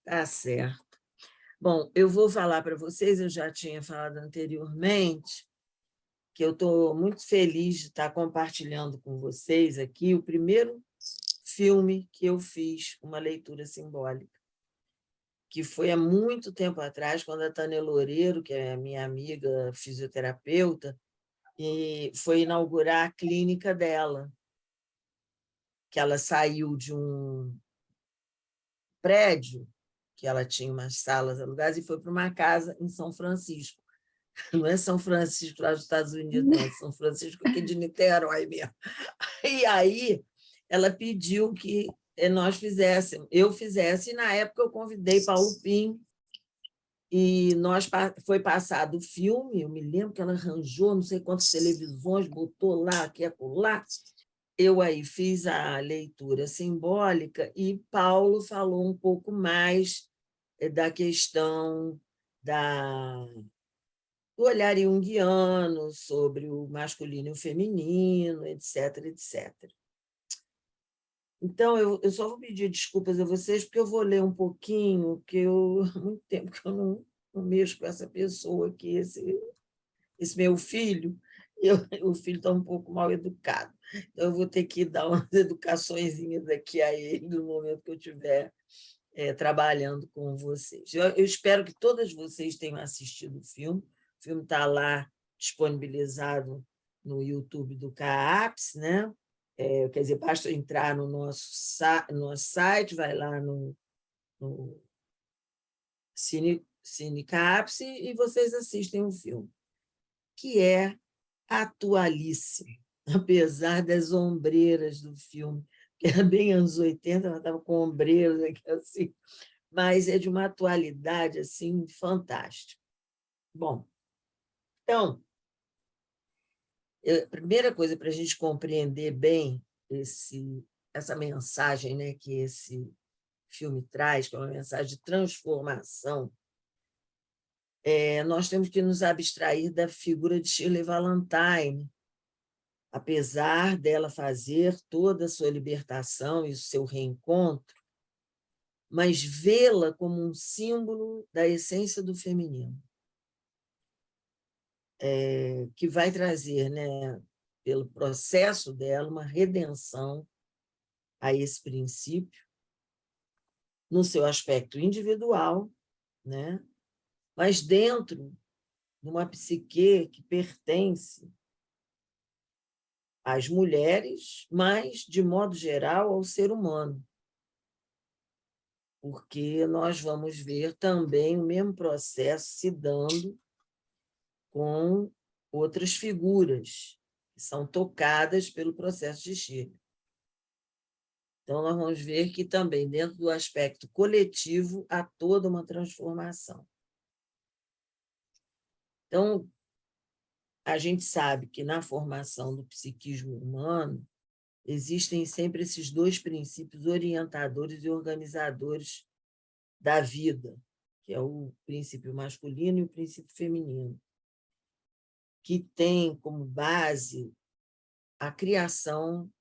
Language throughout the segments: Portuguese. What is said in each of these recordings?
Tá certo. Bom, eu vou falar para vocês, eu já tinha falado anteriormente, que eu estou muito feliz de estar compartilhando com vocês aqui o primeiro filme que eu fiz uma leitura simbólica, que foi há muito tempo atrás, quando a Tânia Loureiro, que é minha amiga fisioterapeuta, e foi inaugurar a clínica dela, que ela saiu de um prédio, que ela tinha umas salas alugadas, e foi para uma casa em São Francisco. Não é São Francisco lá dos Estados Unidos, não, é São Francisco aqui de Niterói mesmo. E aí ela pediu que nós fizéssemos, eu fizesse, e na época eu convidei Paulo Pinho, e foi passado o filme, eu me lembro que ela arranjou não sei quantas televisões, botou lá, aqui, acolá. Eu aí fiz a leitura simbólica e Paulo falou um pouco mais da questão do olhar junguiano sobre o masculino e o feminino, etc, etc. Então, eu só vou pedir desculpas a vocês, porque eu vou ler um pouquinho, que há muito tempo que eu não mexo com essa pessoa aqui, esse meu filho, o filho está um pouco mal educado. Então, eu vou ter que dar umas educaçõezinhas aqui a ele no momento que eu estiver trabalhando com vocês. Eu espero que todas vocês tenham assistido o filme. O filme está lá disponibilizado no YouTube do CAAPS, né? Quer dizer, basta entrar no nosso site, vai lá no Cine CAAPS e vocês assistem o filme, que é atualíssimo, apesar das ombreiras do filme, que era bem anos 80, ela estava com ombreiras aqui assim, mas é de uma atualidade assim fantástica. Bom, então, a primeira coisa para a gente compreender bem essa mensagem, né, que esse filme traz, que é uma mensagem de transformação, nós temos que nos abstrair da figura de Shirley Valentine, apesar dela fazer toda a sua libertação e o seu reencontro, mas vê-la como um símbolo da essência do feminino, que vai trazer, né, pelo processo dela, uma redenção a esse princípio, no seu aspecto individual, né, mas dentro de uma psique que pertence às mulheres, mas, de modo geral, ao ser humano, porque nós vamos ver também o mesmo processo se dando com outras figuras que são tocadas pelo processo de Shirley. Então, nós vamos ver que também, dentro do aspecto coletivo, há toda uma transformação. Então, a gente sabe que na formação do psiquismo humano existem sempre esses dois princípios orientadores e organizadores da vida, que é o princípio masculino e o princípio feminino, que tem como base a criação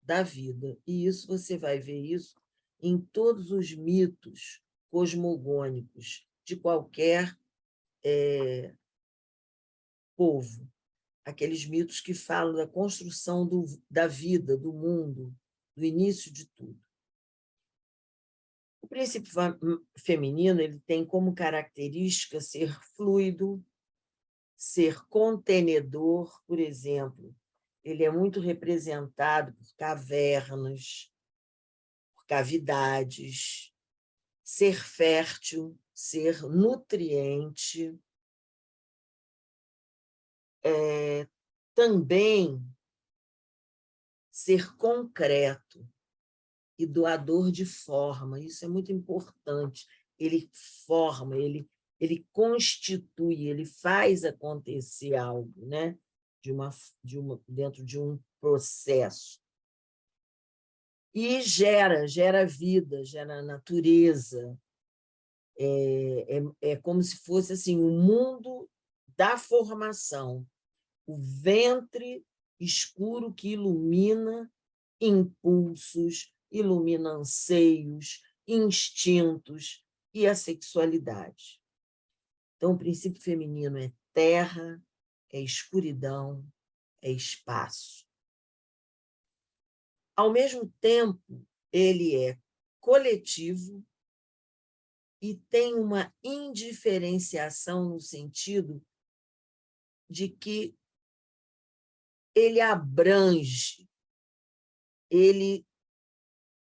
da vida. E isso você vai ver isso em todos os mitos cosmogônicos de qualquer povo. Aqueles mitos que falam da construção da vida, do mundo, do início de tudo. O princípio feminino ele tem como característica ser fluido, ser contenedor, por exemplo. Ele é muito representado por cavernas, por cavidades, ser fértil, ser nutriente, também ser concreto e doador de forma. Isso é muito importante. Ele forma, ele constitui, ele faz acontecer algo, né? Dentro de um processo. E gera vida, gera natureza. É como se fosse assim, o mundo da formação, o ventre escuro que ilumina impulsos, ilumina anseios, instintos, e a sexualidade. Então, o princípio feminino é terra, é escuridão, é espaço. Ao mesmo tempo, ele é coletivo e tem uma indiferenciação no sentido de que ele abrange, ele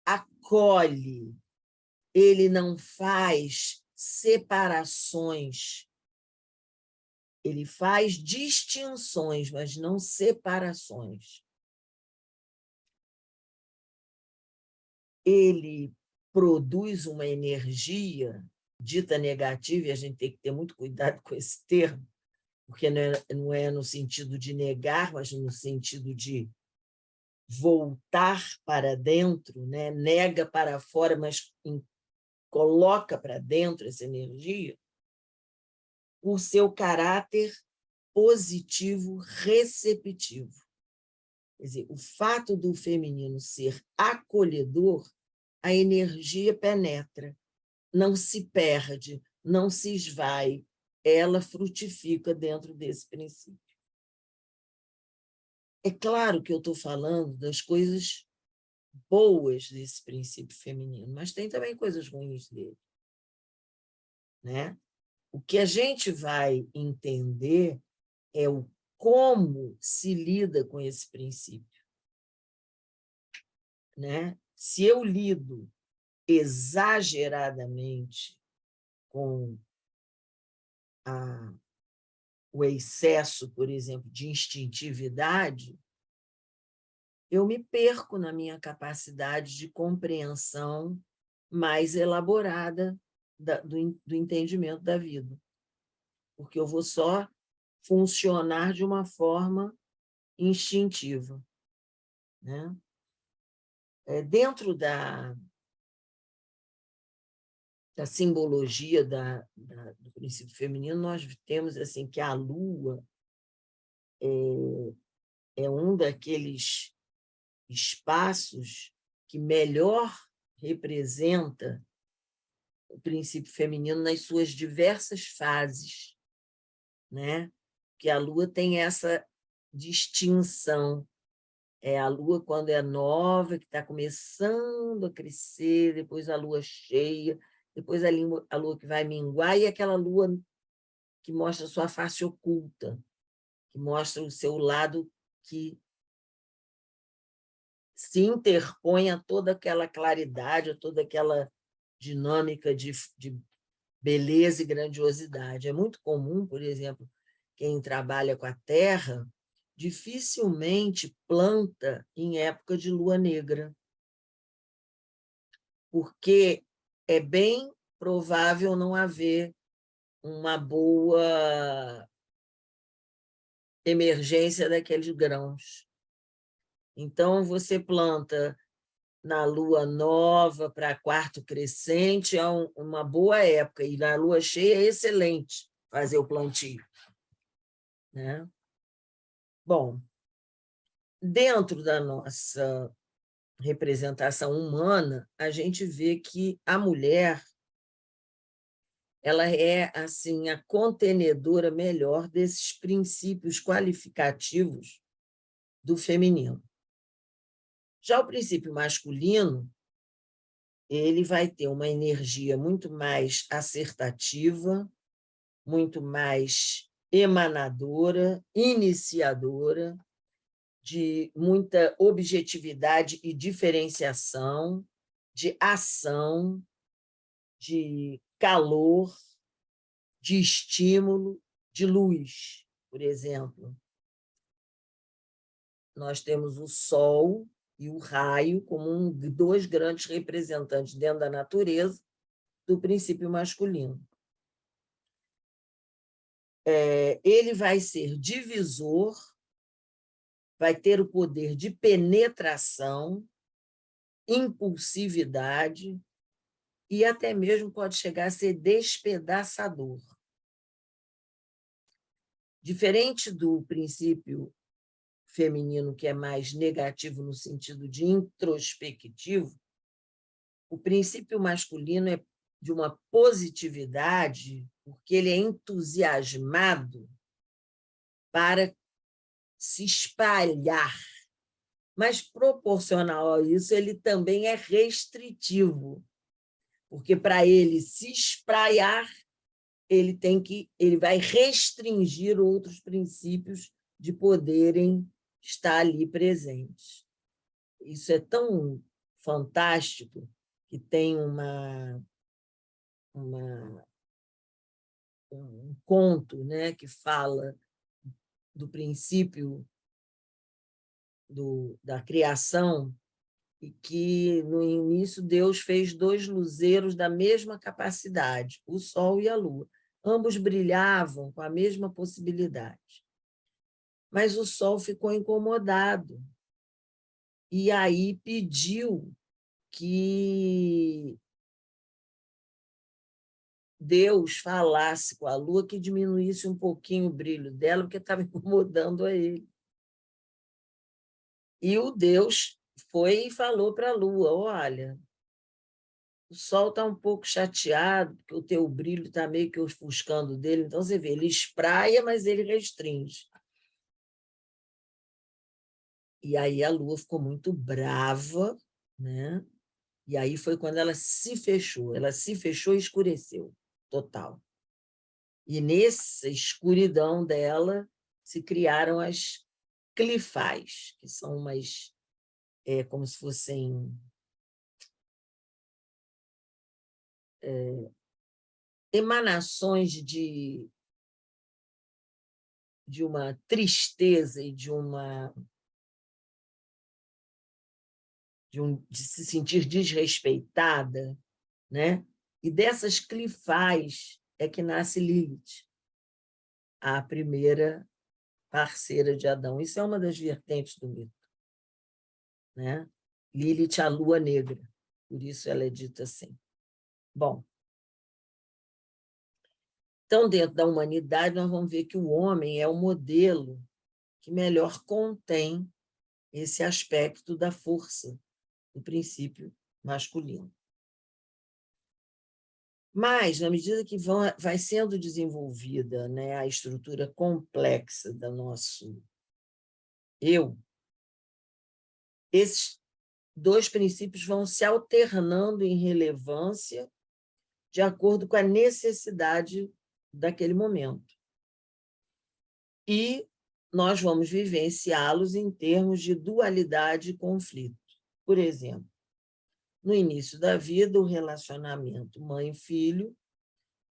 acolhe, ele não faz separações, ele faz distinções, mas não separações. Ele produz uma energia dita negativa, e a gente tem que ter muito cuidado com esse termo, porque não é no sentido de negar, mas no sentido de voltar para dentro, né? Nega para fora, mas coloca para dentro essa energia, o seu caráter positivo, receptivo. Quer dizer, o fato do feminino ser acolhedor, a energia penetra, não se perde, não se esvai, ela frutifica dentro desse princípio. É claro que eu estou falando das coisas boas desse princípio feminino, mas tem também coisas ruins dele, né? O que a gente vai entender é o como se lida com esse princípio, né? Se eu lido exageradamente com o excesso, por exemplo, de instintividade, eu me perco na minha capacidade de compreensão mais elaborada do entendimento da vida, porque eu vou só funcionar de uma forma instintiva, né? Dentro da simbologia do princípio feminino, nós temos assim que a Lua é um daqueles espaços que melhor representa o princípio feminino nas suas diversas fases, né? Que a Lua tem essa distinção. É a Lua quando é nova, que está começando a crescer, depois a Lua cheia, depois a Lua que vai minguar, e aquela Lua que mostra a sua face oculta, que mostra o seu lado que se interpõe a toda aquela claridade, a toda aquela dinâmica de beleza e grandiosidade. É muito comum, por exemplo, quem trabalha com a terra, dificilmente planta em época de lua negra, porque é bem provável não haver uma boa emergência daqueles grãos. Então, você planta na lua nova para quarto crescente, é uma boa época, e na lua cheia é excelente fazer o plantio, né? Bom, dentro da nossa representação humana, a gente vê que a mulher ela é assim a contenedora melhor desses princípios qualificativos do feminino. Já o princípio masculino, ele vai ter uma energia muito mais assertativa, muito mais emanadora, iniciadora, de muita objetividade e diferenciação, de ação, de calor, de estímulo, de luz, por exemplo. Nós temos o Sol e o raio como dois grandes representantes dentro da natureza do princípio masculino. Ele vai ser divisor, vai ter o poder de penetração, impulsividade e até mesmo pode chegar a ser despedaçador. Diferente do princípio feminino, que é mais negativo no sentido de introspectivo, o princípio masculino é de uma positividade, porque ele é entusiasmado para se espalhar. Mas, proporcional a isso, ele também é restritivo, porque para ele se espraiar, ele vai restringir outros princípios de poderem estar ali presentes. Isso é tão fantástico que tem um conto, né, que fala do princípio da criação, e que, no início, Deus fez 2 luzeiros da mesma capacidade, o Sol e a Lua. Ambos brilhavam com a mesma possibilidade. Mas o Sol ficou incomodado e aí pediu que Deus falasse com a Lua que diminuísse um pouquinho o brilho dela, porque estava incomodando a ele. E o Deus foi e falou para a Lua: olha, o Sol está um pouco chateado, porque o teu brilho está meio que ofuscando dele. Então, você vê, ele espraia, mas ele restringe. E aí a Lua ficou muito brava, né? E aí foi quando ela se fechou. Ela se fechou e escureceu, total. E nessa escuridão dela se criaram as clifais, que são umas, como se fossem emanações de uma tristeza e de se sentir desrespeitada, né? E dessas clifais é que nasce Lilith, a primeira parceira de Adão. Isso é uma das vertentes do mito, né? Lilith, a lua negra, por isso ela é dita assim. Bom, então, dentro da humanidade, nós vamos ver que o homem é o modelo que melhor contém esse aspecto da força, do princípio masculino. Mas, na medida que vai sendo desenvolvida, né, a estrutura complexa do nosso eu, esses 2 princípios vão se alternando em relevância de acordo com a necessidade daquele momento. E nós vamos vivenciá-los em termos de dualidade e conflito. Por exemplo, no início da vida, o relacionamento mãe-filho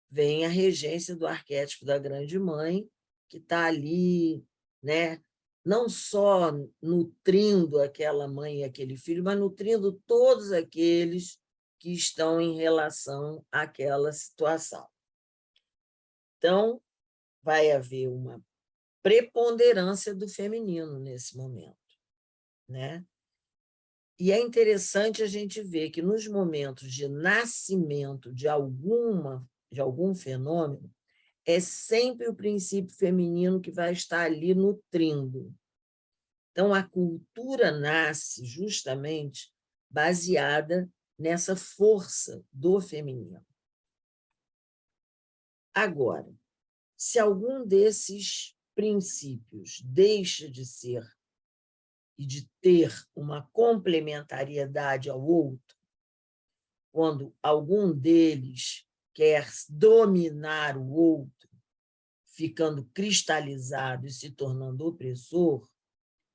vem a regência do arquétipo da grande mãe, que está ali, né, não só nutrindo aquela mãe e aquele filho, mas nutrindo todos aqueles que estão em relação àquela situação. Então, vai haver uma preponderância do feminino nesse momento, né? E é interessante a gente ver que nos momentos de nascimento de algum fenômeno, é sempre o princípio feminino que vai estar ali nutrindo. Então, a cultura nasce justamente baseada nessa força do feminino. Agora, se algum desses princípios deixa de ser e de ter uma complementariedade ao outro, quando algum deles quer dominar o outro, ficando cristalizado e se tornando opressor,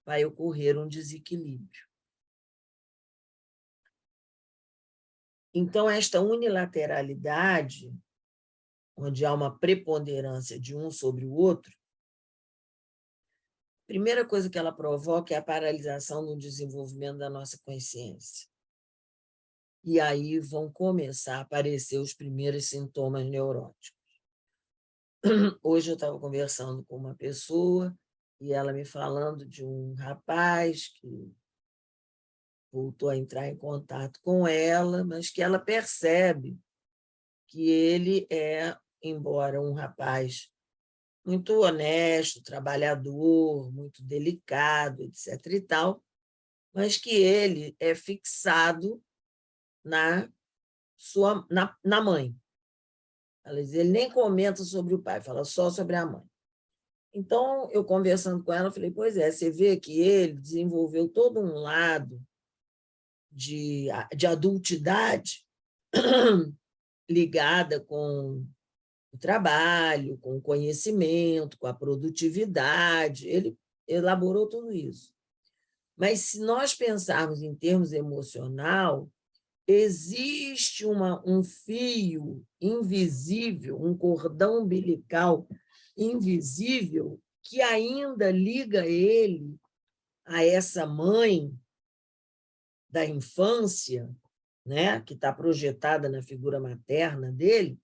vai ocorrer um desequilíbrio. Então, esta unilateralidade, onde há uma preponderância de um sobre o outro, a primeira coisa que ela provoca é a paralisação no desenvolvimento da nossa consciência. E aí vão começar a aparecer os primeiros sintomas neuróticos. Hoje eu estava conversando com uma pessoa e ela me falando de um rapaz que voltou a entrar em contato com ela, mas que ela percebe que ele é, embora um rapaz muito honesto, trabalhador, muito delicado, etc. e tal, mas que ele é fixado na na mãe. Ela diz, ele nem comenta sobre o pai, fala só sobre a mãe. Então, eu conversando com ela, eu falei, pois é, você vê que ele desenvolveu todo um lado de adultidade ligada com o trabalho, com o conhecimento, com a produtividade. Ele elaborou tudo isso. Mas, se nós pensarmos em termos emocional, existe um fio invisível, um cordão umbilical invisível que ainda liga ele a essa mãe da infância, né, que está projetada na figura materna dele.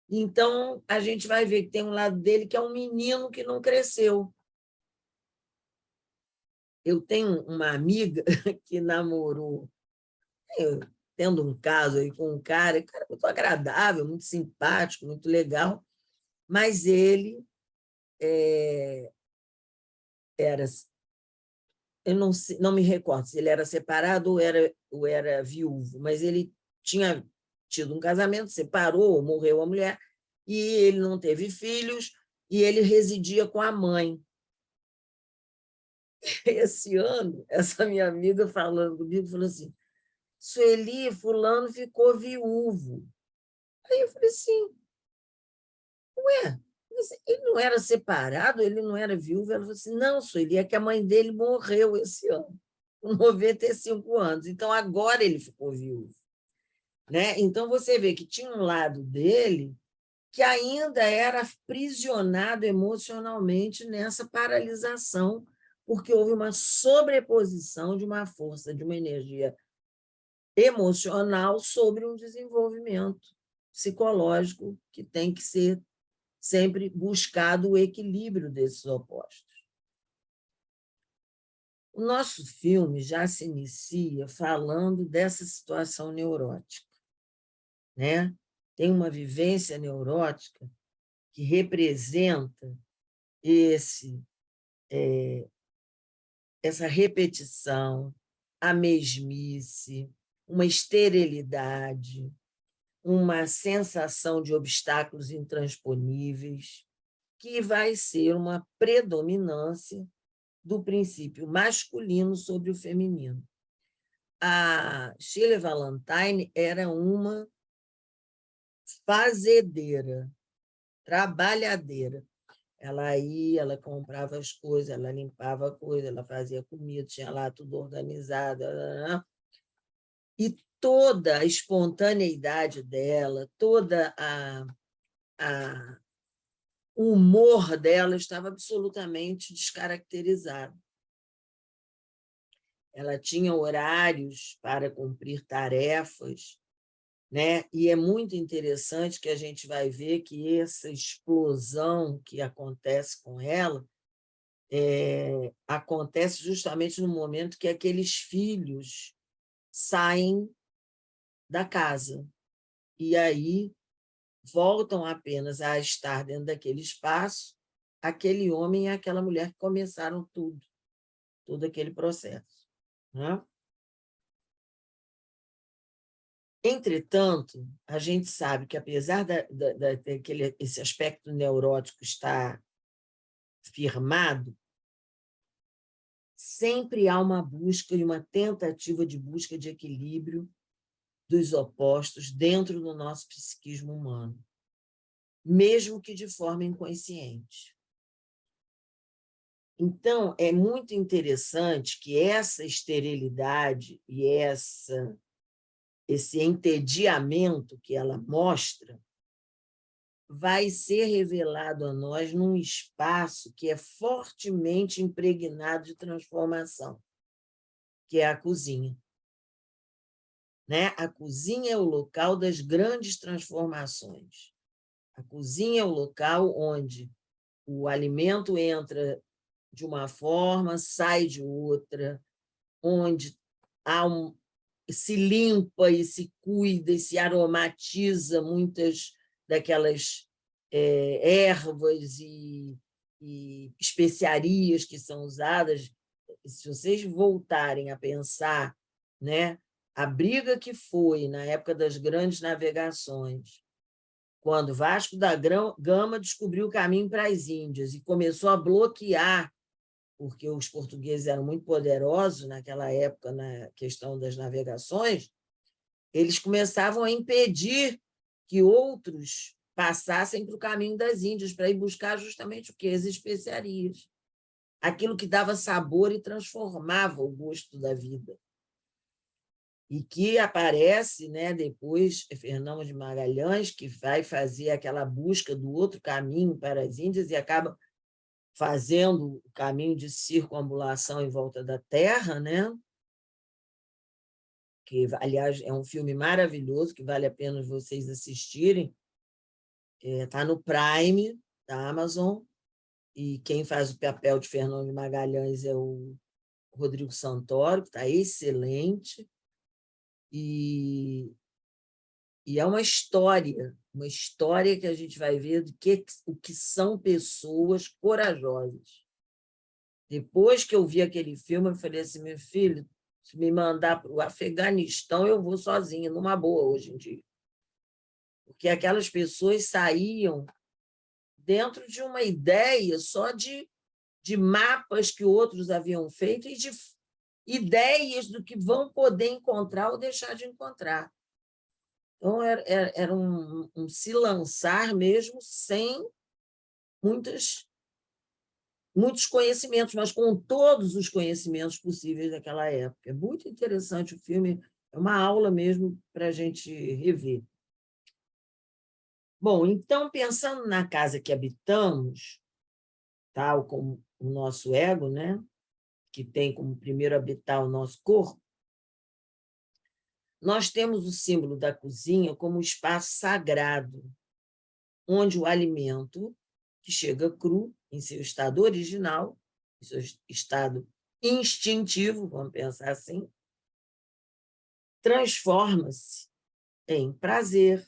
Então, a gente vai ver que tem um lado dele que é um menino que não cresceu. Eu tenho uma amiga que namorou, tendo um caso aí com um cara muito agradável, muito simpático, muito legal, mas ele era, eu não me recordo se ele era separado ou era viúvo, mas ele tinha tido um casamento, separou, morreu a mulher, e ele não teve filhos, e ele residia com a mãe. Esse ano, essa minha amiga falando comigo, falou assim, Sueli, fulano ficou viúvo. Aí eu falei assim, ué, mas ele não era separado, ele não era viúvo? Ela falou assim, não, Sueli, é que a mãe dele morreu esse ano, com 95 anos, então agora ele ficou viúvo. Né? Então, você vê que tinha um lado dele que ainda era aprisionado emocionalmente nessa paralisação, porque houve uma sobreposição de uma força, de uma energia emocional sobre um desenvolvimento psicológico que tem que ser sempre buscado o equilíbrio desses opostos. O nosso filme já se inicia falando dessa situação neurótica, né? Tem uma vivência neurótica que representa essa repetição, a mesmice, uma esterilidade, uma sensação de obstáculos intransponíveis, que vai ser uma predominância do princípio masculino sobre o feminino. A Shirley Valentine era uma fazedeira, trabalhadeira. Ela ia, ela comprava as coisas, ela limpava a coisa, ela fazia comida, tinha lá tudo organizado. E toda a espontaneidade dela, o humor dela estava absolutamente descaracterizado. Ela tinha horários para cumprir tarefas, né? E é muito interessante que a gente vai ver que essa explosão que acontece com ela acontece justamente no momento que aqueles filhos saem da casa e aí voltam apenas a estar dentro daquele espaço aquele homem e aquela mulher que começaram todo aquele processo, né? Entretanto, a gente sabe que, apesar daquele esse aspecto neurótico estar firmado, sempre há uma busca e uma tentativa de busca de equilíbrio dos opostos dentro do nosso psiquismo humano, mesmo que de forma inconsciente. Então, é muito interessante que essa esterilidade e esse entediamento que ela mostra vai ser revelado a nós num espaço que é fortemente impregnado de transformação, que é a cozinha. Né? A cozinha é o local das grandes transformações. A cozinha é o local onde o alimento entra de uma forma, sai de outra, onde se limpa e se cuida e se aromatiza muitas daquelas ervas e especiarias que são usadas. Se vocês voltarem a pensar, né, a briga que foi na época das grandes navegações, quando Vasco da Gama descobriu o caminho para as Índias e começou a bloquear, porque os portugueses eram muito poderosos naquela época na questão das navegações, eles começavam a impedir que outros passassem para o caminho das Índias, para ir buscar justamente o quê? As especiarias. Aquilo que dava sabor e transformava o gosto da vida. E que aparece, né, depois Fernão de Magalhães, que vai fazer aquela busca do outro caminho para as Índias e acaba fazendo o caminho de circunambulação em volta da Terra, né? Que, aliás, é um filme maravilhoso, que vale a pena vocês assistirem. Está no Prime, da Amazon, e quem faz o papel de Fernão de Magalhães é o Rodrigo Santoro, que está excelente. E é uma história que a gente vai ver o que são pessoas corajosas. Depois que eu vi aquele filme, eu falei assim, meu filho, se me mandar para o Afeganistão, eu vou sozinha, numa boa, hoje em dia. Porque aquelas pessoas saíam dentro de uma ideia só de mapas que outros haviam feito e de ideias do que vão poder encontrar ou deixar de encontrar. Então, era um se lançar mesmo sem muitos conhecimentos, mas com todos os conhecimentos possíveis daquela época. É muito interessante o filme, é uma aula mesmo para a gente rever. Bom, então, pensando na casa que habitamos, tal como o nosso ego, né, que tem como primeiro habitar o nosso corpo, nós temos o símbolo da cozinha como um espaço sagrado, onde o alimento, que chega cru, em seu estado original, em seu estado instintivo, vamos pensar assim, transforma-se em prazer,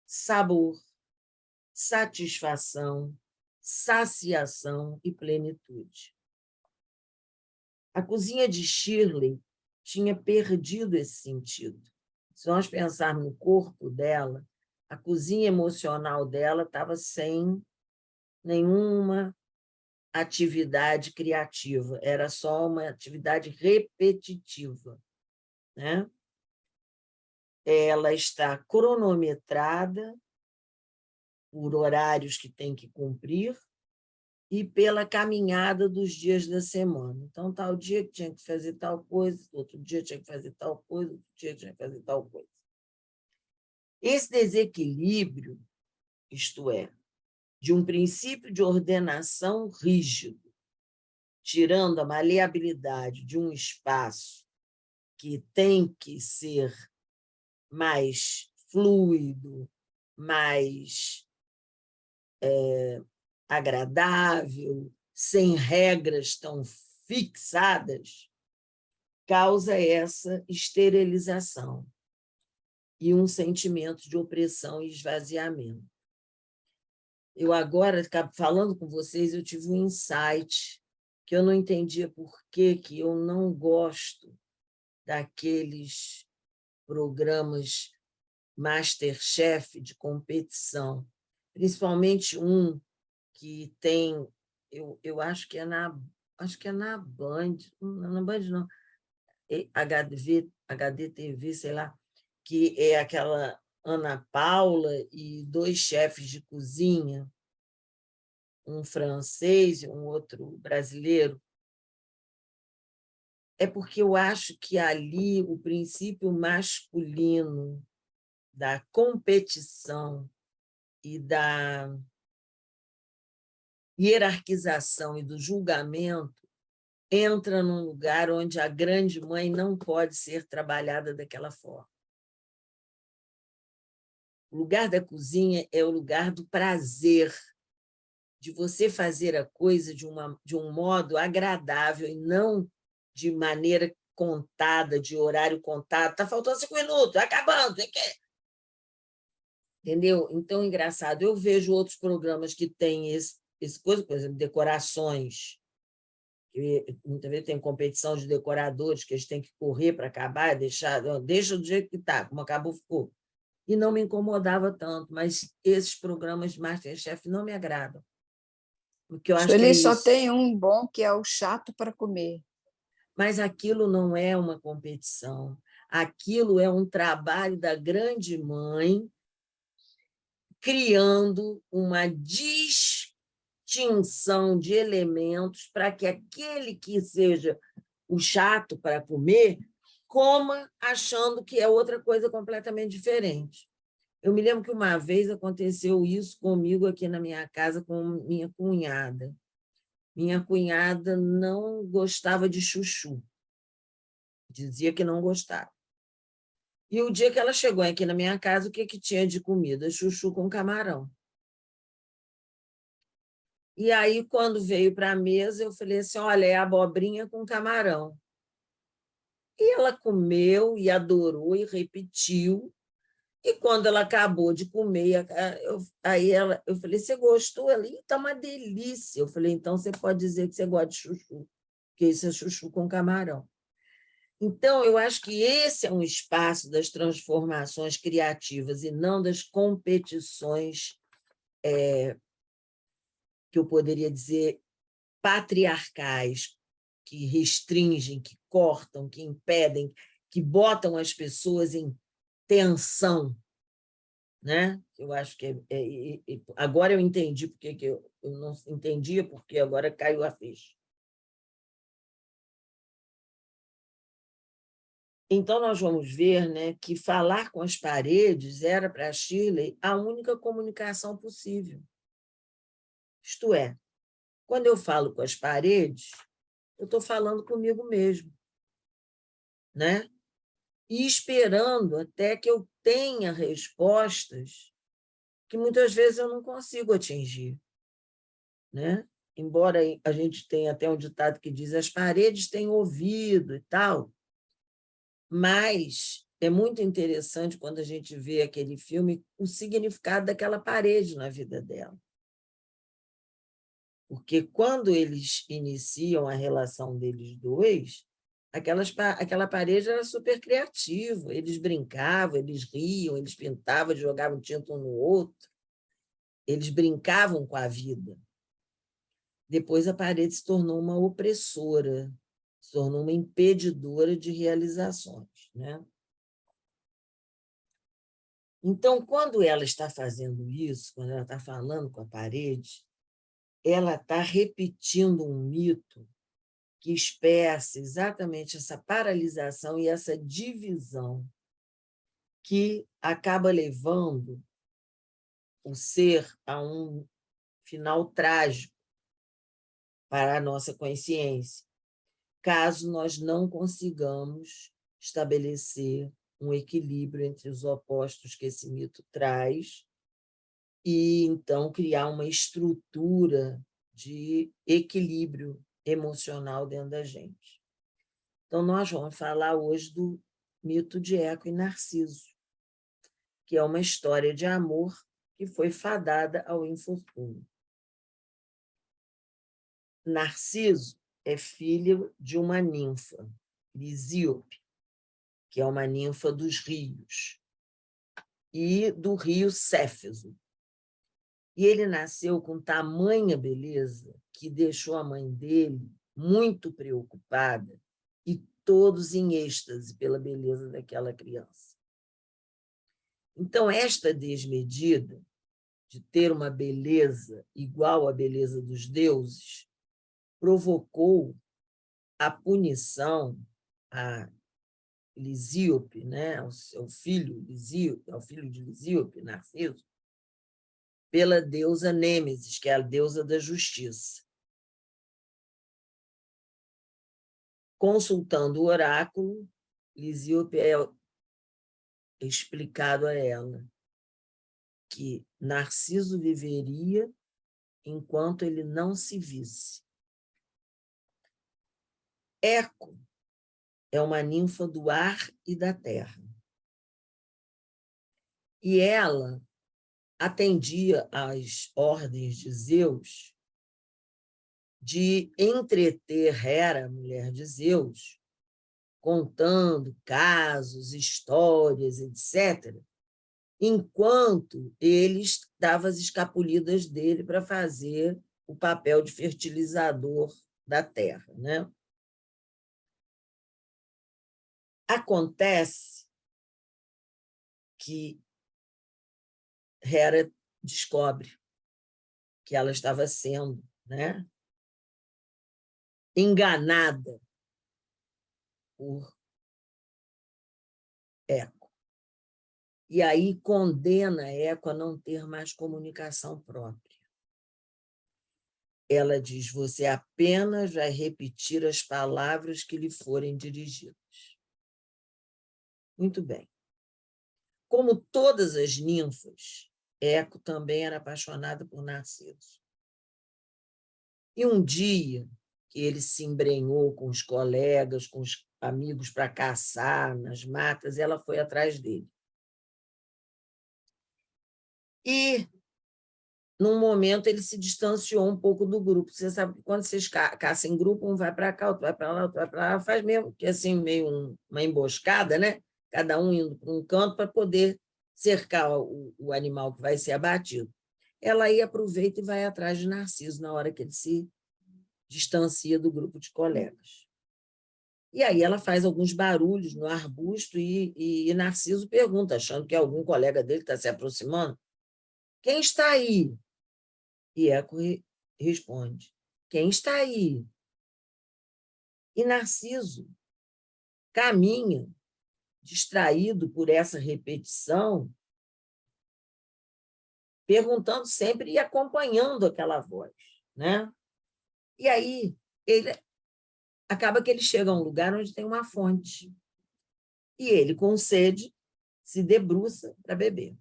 sabor, satisfação, saciação e plenitude. A cozinha de Shirley tinha perdido esse sentido. Se nós pensarmos no corpo dela, a cozinha emocional dela estava sem nenhuma atividade criativa, era só uma atividade repetitiva, né? Ela está cronometrada por horários que tem que cumprir e pela caminhada dos dias da semana. Então, tal dia que tinha que fazer tal coisa, outro dia tinha que fazer tal coisa, outro dia tinha que fazer tal coisa. Esse desequilíbrio, isto é, de um princípio de ordenação rígido, tirando a maleabilidade de um espaço que tem que ser mais fluido, mais agradável, sem regras tão fixadas, causa essa esterilização e um sentimento de opressão e esvaziamento. Eu agora, falando com vocês, eu tive um insight que eu não entendia por que eu não gosto daqueles programas MasterChef de competição, principalmente um que tem, eu acho que é na Band, não, na Band não, HDTV, sei lá, que é aquela Ana Paula e dois chefes de cozinha, um francês e um outro brasileiro. É porque eu acho que ali o princípio masculino da competição e da hierarquização e do julgamento entra num lugar onde a grande mãe não pode ser trabalhada daquela forma. O lugar da cozinha é o lugar do prazer, de você fazer a coisa de um modo agradável e não de maneira contada, de horário contado. Está faltando 5 minutos, está acabando. Entendeu? Então, engraçado, eu vejo outros programas que têm esse coisa, por exemplo, decorações, que muitas vezes tem competição de decoradores, que eles têm que correr para acabar, deixa do jeito que está, como acabou, ficou. E não me incomodava tanto, mas esses programas de MasterChef não me agradam, porque eu acho que é Sueli só isso. tem um bom, que é o chato para comer. Mas aquilo não é uma competição, aquilo é um trabalho da grande mãe criando uma distinção de elementos para que aquele que seja o chato para comer coma achando que é outra coisa completamente diferente. Eu me lembro que uma vez aconteceu isso comigo aqui na minha casa com minha cunhada. Minha cunhada não gostava de chuchu, dizia que não gostava. E o dia que ela chegou aqui na minha casa, o que tinha de comida? Chuchu com camarão. E aí, quando veio para a mesa, eu falei assim, olha, é abobrinha com camarão. E ela comeu e adorou e repetiu. E quando ela acabou de comer, eu falei, você gostou? Ela, está uma delícia. Eu falei, então você pode dizer que você gosta de chuchu, porque isso é chuchu com camarão. Então, eu acho que esse é um espaço das transformações criativas e não das competições, que eu poderia dizer, patriarcais, que restringem, que cortam, que impedem, que botam as pessoas em tensão, né? Eu acho que agora eu entendi porque que eu não entendia, porque agora caiu a ficha. Então, nós vamos ver, né, que falar com as paredes era para a Shirley a única comunicação possível. Isto é, quando eu falo com as paredes, eu estou falando comigo mesmo, né? E esperando até que eu tenha respostas que muitas vezes eu não consigo atingir, né? Embora a gente tenha até um ditado que diz as paredes têm ouvido e tal, mas é muito interessante quando a gente vê aquele filme o significado daquela parede na vida dela. Porque quando eles iniciam a relação deles dois, aquela parede era super criativa, eles brincavam, eles riam, eles pintavam, jogavam tinta um no outro, eles brincavam com a vida. Depois a parede se tornou uma opressora, se tornou uma impedidora de realizações, né? Então, quando ela está fazendo isso, quando ela está falando com a parede, ela está repetindo um mito que expressa exatamente essa paralisação e essa divisão que acaba levando o ser a um final trágico para a nossa consciência, caso nós não consigamos estabelecer um equilíbrio entre os opostos que esse mito traz e, então, criar uma estrutura de equilíbrio emocional dentro da gente. Então, nós vamos falar hoje do mito de Eco e Narciso, que é uma história de amor que foi fadada ao infortúnio. Narciso é filho de uma ninfa, Lisíope, que é uma ninfa dos rios, e do rio Céfeso. E ele nasceu com tamanha beleza que deixou a mãe dele muito preocupada e todos em êxtase pela beleza daquela criança. Então, esta desmedida de ter uma beleza igual à beleza dos deuses provocou a punição a Lisíope, né, ao seu filho Lisíope, ao filho de Lisíope, Narciso, pela deusa Nêmesis, que é a deusa da justiça. Consultando o oráculo, Lisíope é explicado a ela que Narciso viveria enquanto ele não se visse. Eco é uma ninfa do ar e da terra. E ela atendia às ordens de Zeus de entreter Hera, mulher de Zeus, contando casos, histórias, etc., enquanto ele dava as escapulidas dele para fazer o papel de fertilizador da terra, né? Acontece que Hera descobre que ela estava sendo, né, enganada por Eco. E aí condena Eco a não ter mais comunicação própria. Ela diz: você apenas vai repetir as palavras que lhe forem dirigidas. Muito bem. Como todas as ninfas, Eco também era apaixonada por Narciso. E um dia que ele se embrenhou com os colegas, com os amigos para caçar nas matas, ela foi atrás dele. E, num momento, ele se distanciou um pouco do grupo. Você sabe que quando vocês caçam em grupo, um vai para cá, outro vai para lá, outro vai para lá, faz mesmo que assim, meio uma emboscada, né? Cada um indo para um canto para poder cercar o animal que vai ser abatido. Ela aí aproveita e vai atrás de Narciso na hora que ele se distancia do grupo de colegas. E aí ela faz alguns barulhos no arbusto e Narciso pergunta, achando que é algum colega dele está se aproximando: quem está aí? E Eco responde: quem está aí? E Narciso caminha, distraído por essa repetição, perguntando sempre e acompanhando aquela voz, né? E aí ele acaba que ele chega a um lugar onde tem uma fonte. E ele, com sede, se debruça para beber.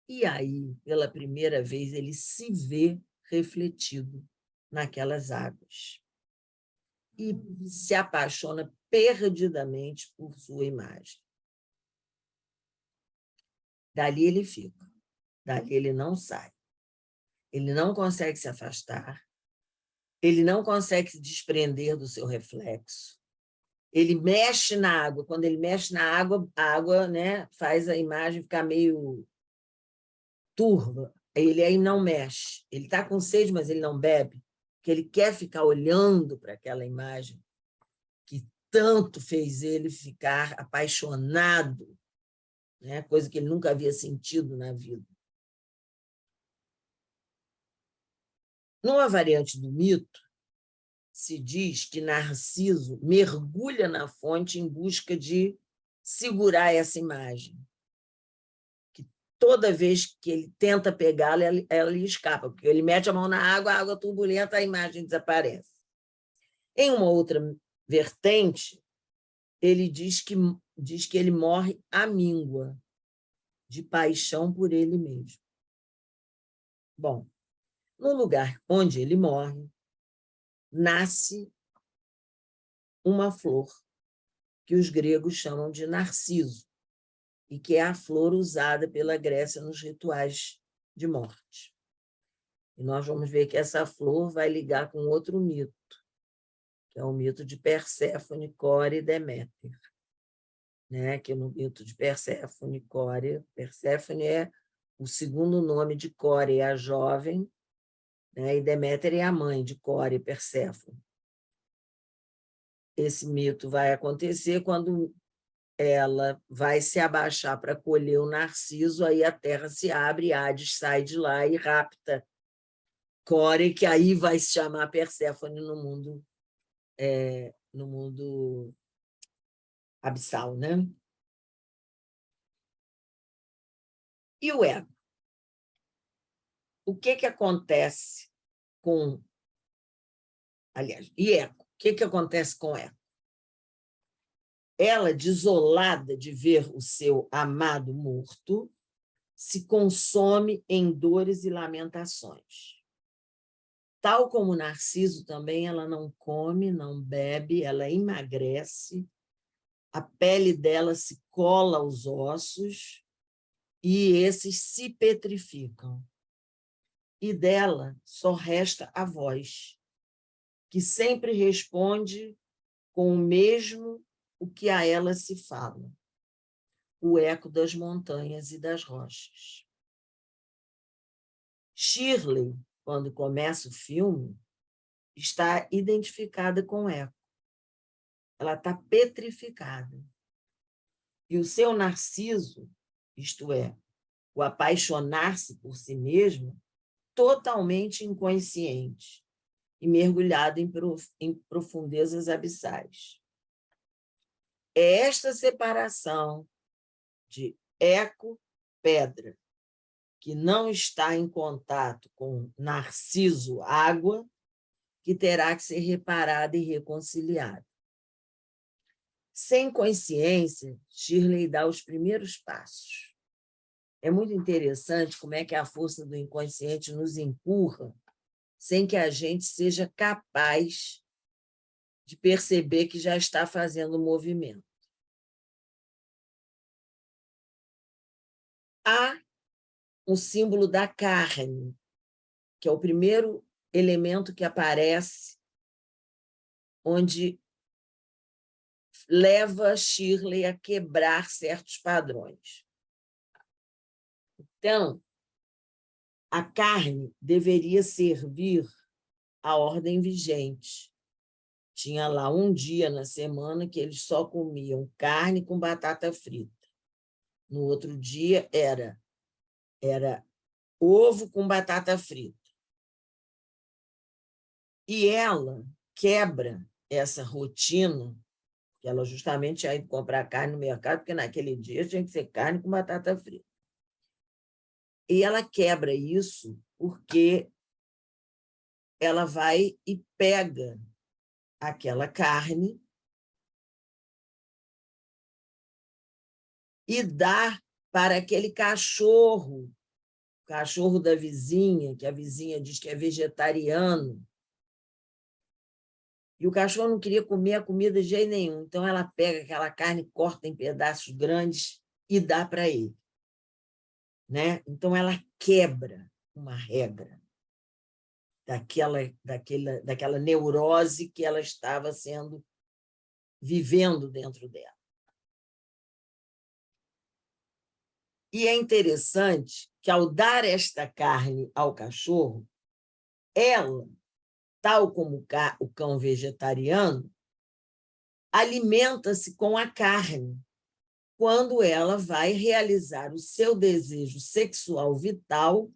E aí, pela primeira vez, ele se vê refletido naquelas águas e se apaixona perdidamente por sua imagem. Dali ele fica, dali ele não sai, ele não consegue se afastar, ele não consegue se desprender do seu reflexo, ele mexe na água, quando ele mexe na água, a água, né, faz a imagem ficar meio turva, ele aí não mexe, ele está com sede, mas ele não bebe, porque ele quer ficar olhando para aquela imagem que tanto fez ele ficar apaixonado, né? Coisa que ele nunca havia sentido na vida. Numa variante do mito, se diz que Narciso mergulha na fonte em busca de segurar essa imagem. Que toda vez que ele tenta pegá-la, ela lhe escapa, porque ele mete a mão na água, a água turbulenta, a imagem desaparece. Em uma outra vertente, ele diz que ele morre à míngua, de paixão por ele mesmo. Bom, no lugar onde ele morre, nasce uma flor que os gregos chamam de narciso, e que é a flor usada pela Grécia nos rituais de morte. E nós vamos ver que essa flor vai ligar com outro mito, que é o mito de Perséfone, Core e Deméter. Né? Que no mito de Perséfone, Core, Perséfone é o segundo nome de Core, é a jovem, né? E Deméter é a mãe de Core e Perséfone. Esse mito vai acontecer quando ela vai se abaixar para colher o narciso, aí a terra se abre, Hades sai de lá e rapta Core, que aí vai se chamar Perséfone no mundo abissal, né? E o ego? O que acontece com... Aliás, e Eco? O que acontece com Eco? Ela, desolada de ver o seu amado morto, se consome em dores e lamentações. Tal como Narciso também, ela não come, não bebe, ela emagrece, a pele dela se cola aos ossos e esses se petrificam. e dela só resta a voz, que sempre responde com o mesmo o que a ela se fala, o eco das montanhas e das rochas. Shirley, quando começa o filme, está identificada com o eco. Ela está petrificada. E o seu narciso, isto é, o apaixonar-se por si mesmo, totalmente inconsciente e mergulhado em profundezas abissais. É esta separação de eco-pedra, que não está em contato com Narciso-água, que terá que ser reparada e reconciliada. Sem consciência, Shirley dá os primeiros passos. É muito interessante como é que a força do inconsciente nos empurra sem que a gente seja capaz de perceber que já está fazendo o movimento. Há um símbolo da carne, que é o primeiro elemento que aparece, onde leva Shirley a quebrar certos padrões. Então, a carne deveria servir à ordem vigente. Tinha lá um dia na semana que eles só comiam carne com batata frita. No outro dia era ovo com batata frita. E ela quebra essa rotina, que ela justamente ia comprar carne no mercado, porque naquele dia tinha que ser carne com batata frita. E ela quebra isso porque ela vai e pega aquela carne e dá para aquele cachorro da vizinha, que a vizinha diz que é vegetariano. E o cachorro não queria comer a comida de jeito nenhum. Então, ela pega aquela carne, corta em pedaços grandes e dá para ele. Né? Então, ela quebra uma regra daquela neurose que ela estava vivendo dentro dela. E é interessante que, ao dar esta carne ao cachorro, ela, tal como o cão vegetariano, alimenta-se com a carne, quando ela vai realizar o seu desejo sexual vital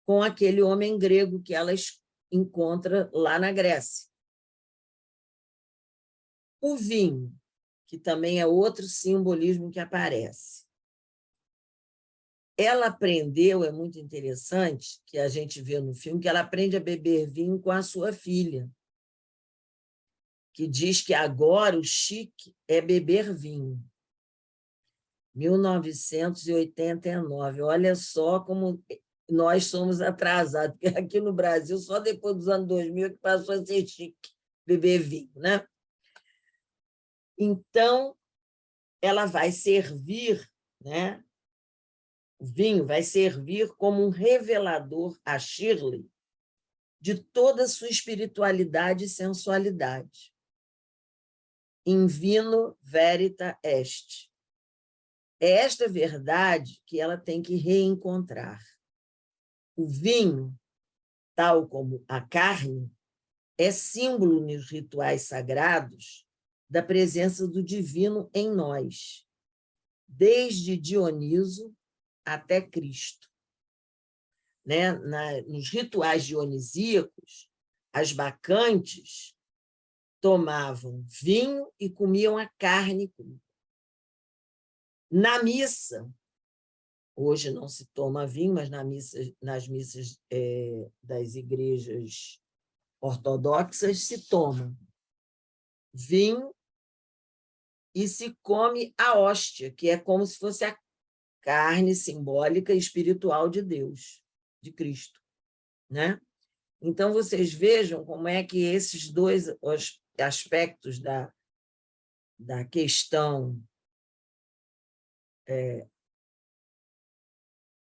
com aquele homem grego que ela encontra lá na Grécia. O vinho, que também é outro simbolismo que aparece. Ela aprendeu, é muito interessante, que a gente vê no filme, que ela aprende a beber vinho com a sua filha, que diz que agora o chique é beber vinho. 1989. Olha só como nós somos atrasados, porque aqui no Brasil, só depois dos anos 2000 que passou a ser chique beber vinho, né? Então, ela vai servir, né? O vinho vai servir como um revelador a Shirley de toda a sua espiritualidade e sensualidade. In vino verita est. É esta verdade que ela tem que reencontrar. O vinho, tal como a carne, é símbolo nos rituais sagrados da presença do divino em nós, desde Dioniso até Cristo. Né? Nos rituais dionisíacos, as bacantes tomavam vinho e comiam a carne crua. Na missa, hoje não se toma vinho, mas nas missas das igrejas ortodoxas se toma vinho e se come a hóstia, que é como se fosse a carne simbólica e espiritual de Deus, de Cristo. Né? Então, vocês vejam como é que esses dois aspectos da questão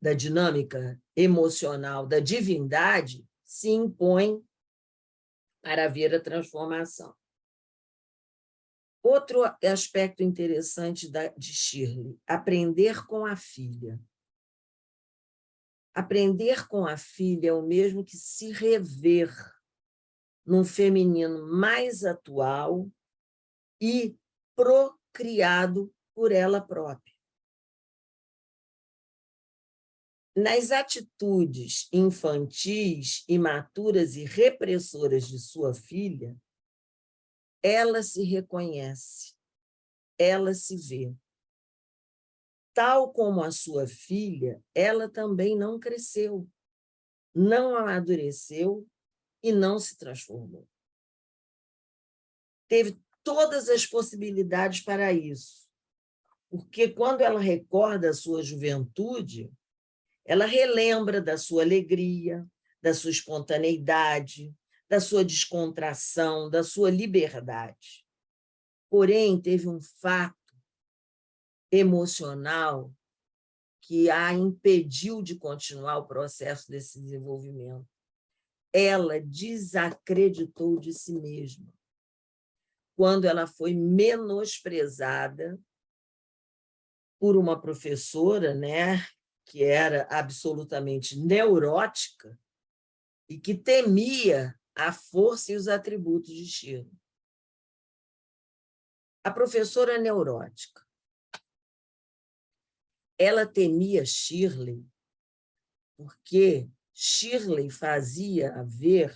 da dinâmica emocional da divindade se impõe para ver a transformação. Outro aspecto interessante de Shirley, aprender com a filha. Aprender com a filha é o mesmo que se rever num feminino mais atual e procriado por ela própria. Nas atitudes infantis, imaturas e repressoras de sua filha, ela se reconhece, ela se vê. Tal como a sua filha, ela também não cresceu, não amadureceu e não se transformou. Teve todas as possibilidades para isso, porque quando ela recorda a sua juventude, ela relembra da sua alegria, da sua espontaneidade, da sua descontração, da sua liberdade. Porém, teve um fato emocional que a impediu de continuar o processo desse desenvolvimento. Ela desacreditou de si mesma quando ela foi menosprezada por uma professora, né, que era absolutamente neurótica e que temia a força e os atributos de Shirley. A professora neurótica, ela temia Shirley porque Shirley fazia ver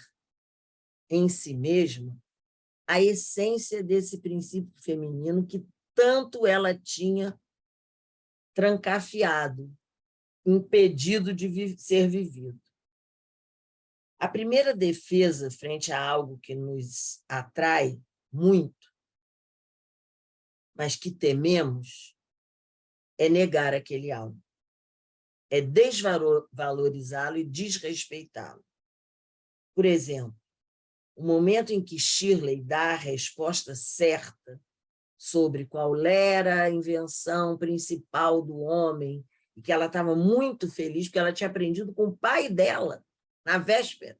em si mesma a essência desse princípio feminino que tanto ela tinha trancafiado, impedido de ser vivido. A primeira defesa frente a algo que nos atrai muito, mas que tememos, é negar aquele algo, é desvalorizá-lo e desrespeitá-lo. Por exemplo, o momento em que Shirley dá a resposta certa sobre qual era a invenção principal do homem, e que ela estava muito feliz, porque ela tinha aprendido com o pai dela, na véspera,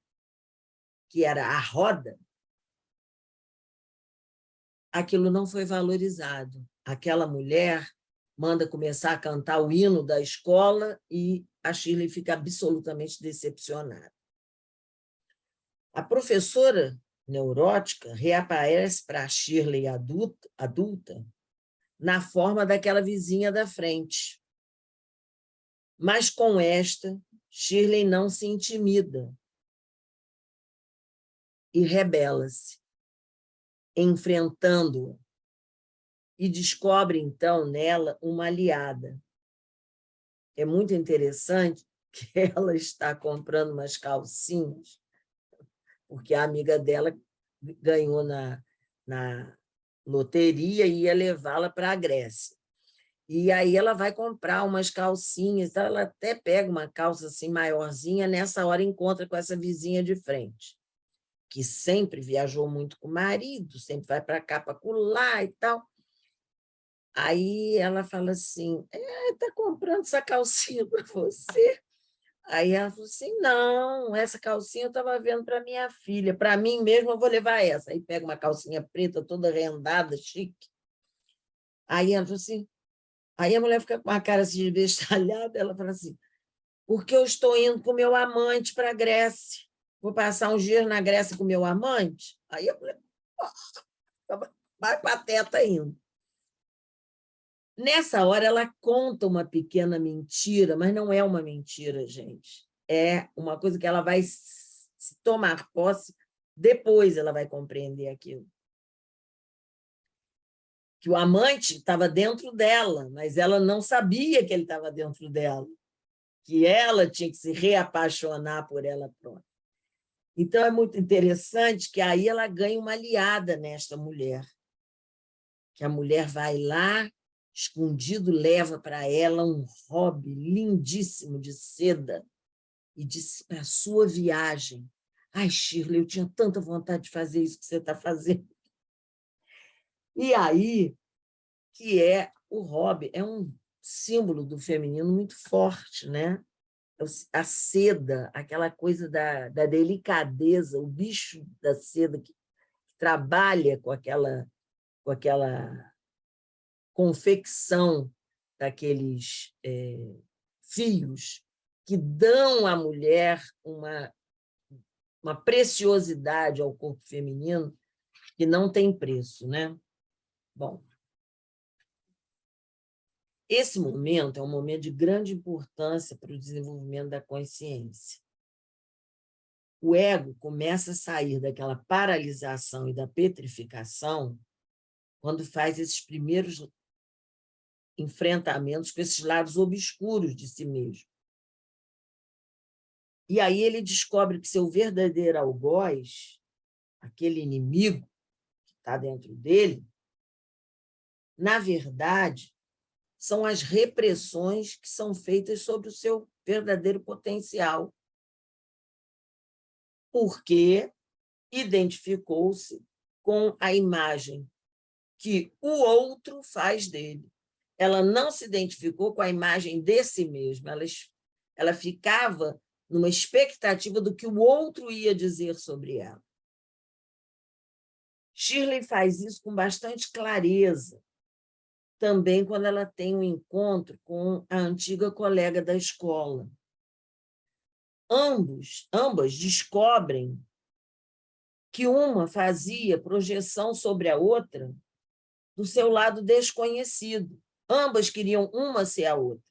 que era a roda, aquilo não foi valorizado. Aquela mulher manda começar a cantar o hino da escola e a Shirley fica absolutamente decepcionada. A professora neurótica reaparece para a Shirley adulta na forma daquela vizinha da frente. Mas com esta, Shirley não se intimida e rebela-se, enfrentando-a, e descobre, então, nela uma aliada. É muito interessante que ela está comprando umas calcinhas, porque a amiga dela ganhou na loteria e ia levá-la para a Grécia. E aí ela vai comprar umas calcinhas, então ela até pega uma calça assim maiorzinha, nessa hora encontra com essa vizinha de frente, que sempre viajou muito com o marido, sempre vai para cá, para colar e tal. Aí ela fala assim, está comprando essa calcinha para você? Aí ela falou assim, não, essa calcinha eu estava vendo para minha filha, para mim mesmo eu vou levar essa. Aí pega uma calcinha preta, toda rendada, chique. Aí ela falou assim, aí a mulher fica com a cara assim, bestalhada, ela fala assim, porque eu estou indo com meu amante para a Grécia. Vou passar uns dias na Grécia com meu amante? Aí a mulher vai pateta ainda. Nessa hora, ela conta uma pequena mentira, mas não é uma mentira, gente. É uma coisa que ela vai se tomar posse, depois ela vai compreender aquilo. Que o amante estava dentro dela, mas ela não sabia que ele estava dentro dela, que ela tinha que se reapaixonar por ela própria. Então, é muito interessante que aí ela ganha uma aliada nesta mulher, que a mulher vai lá, escondido, leva para ela um hobby lindíssimo de seda e disse para a sua viagem, ai, Shirley, eu tinha tanta vontade de fazer isso que você está fazendo. E aí, que é o hobby, é um símbolo do feminino muito forte, né? a seda, aquela coisa da delicadeza, o bicho da seda que trabalha com aquela confecção daqueles fios que dão à mulher uma preciosidade ao corpo feminino que não tem preço, né? Bom, esse momento é um momento de grande importância para o desenvolvimento da consciência. O ego começa a sair daquela paralisação e da petrificação quando faz esses primeiros enfrentamentos com esses lados obscuros de si mesmo. E aí ele descobre que seu verdadeiro algoz, aquele inimigo que está dentro dele, na verdade, são as repressões que são feitas sobre o seu verdadeiro potencial, porque identificou-se com a imagem que o outro faz dele. Ela não se identificou com a imagem de si mesma, ela ficava numa expectativa do que o outro ia dizer sobre ela. Shirley faz isso com bastante clareza, também quando ela tem um encontro com a antiga colega da escola. Ambas descobrem que uma fazia projeção sobre a outra do seu lado desconhecido. Ambas queriam uma ser a outra.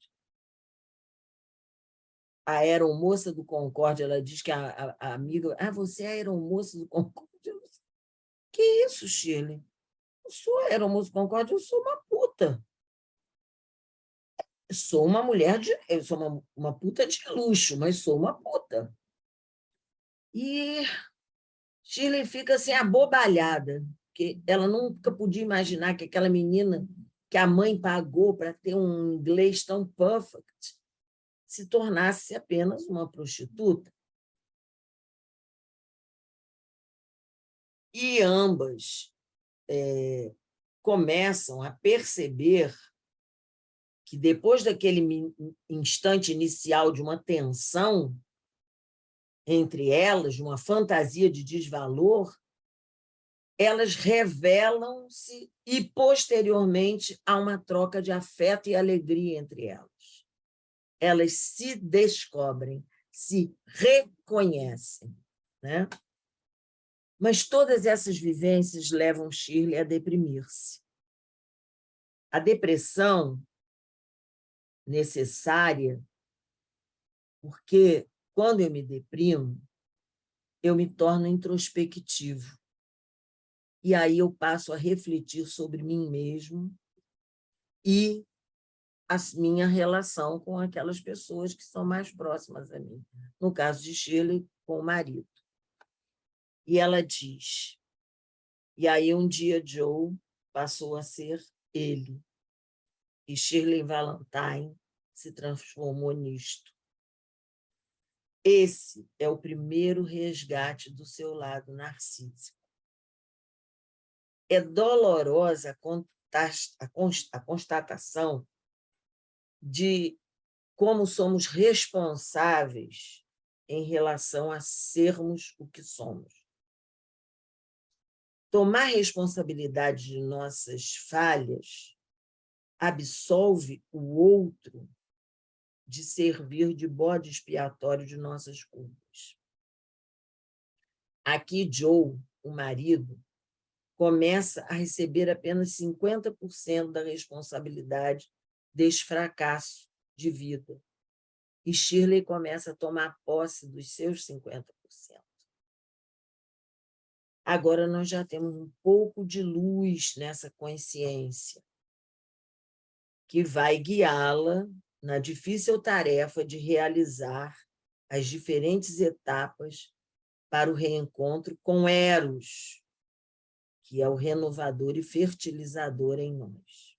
A aeromoça do Concorde, ela diz que a amiga... você é a aeromoça do Concorde? Que isso, Shirley? Eu sou a aeromoça do Concorde, eu sou uma puta. Eu sou uma mulher eu sou uma puta de luxo, mas sou uma puta. E Shirley fica assim, abobalhada, porque ela nunca podia imaginar que aquela menina que a mãe pagou para ter um inglês tão perfect se tornasse apenas uma prostituta. E ambas começam a perceber que, depois daquele instante inicial de uma tensão entre elas, de uma fantasia de desvalor, elas revelam-se e, posteriormente, há uma troca de afeto e alegria entre elas. Elas se descobrem, se reconhecem, né? Mas todas essas vivências levam Shirley a deprimir-se. A depressão necessária, porque quando eu me deprimo, eu me torno introspectivo. E aí eu passo a refletir sobre mim mesmo e a minha relação com aquelas pessoas que são mais próximas a mim. No caso de Shirley, com o marido. E ela diz, e aí um dia Joe passou a ser ele, e Shirley Valentine se transformou nisto. Esse é o primeiro resgate do seu lado narcísico. É dolorosa a constatação de como somos responsáveis em relação a sermos o que somos. Tomar responsabilidade de nossas falhas absolve o outro de servir de bode expiatório de nossas culpas. Aqui, Joe, o marido, começa a receber apenas 50% da responsabilidade desse fracasso de vida. E Shirley começa a tomar posse dos seus 50%. Agora nós já temos um pouco de luz nessa consciência, que vai guiá-la na difícil tarefa de realizar as diferentes etapas para o reencontro com Eros, que é o renovador e fertilizador em nós.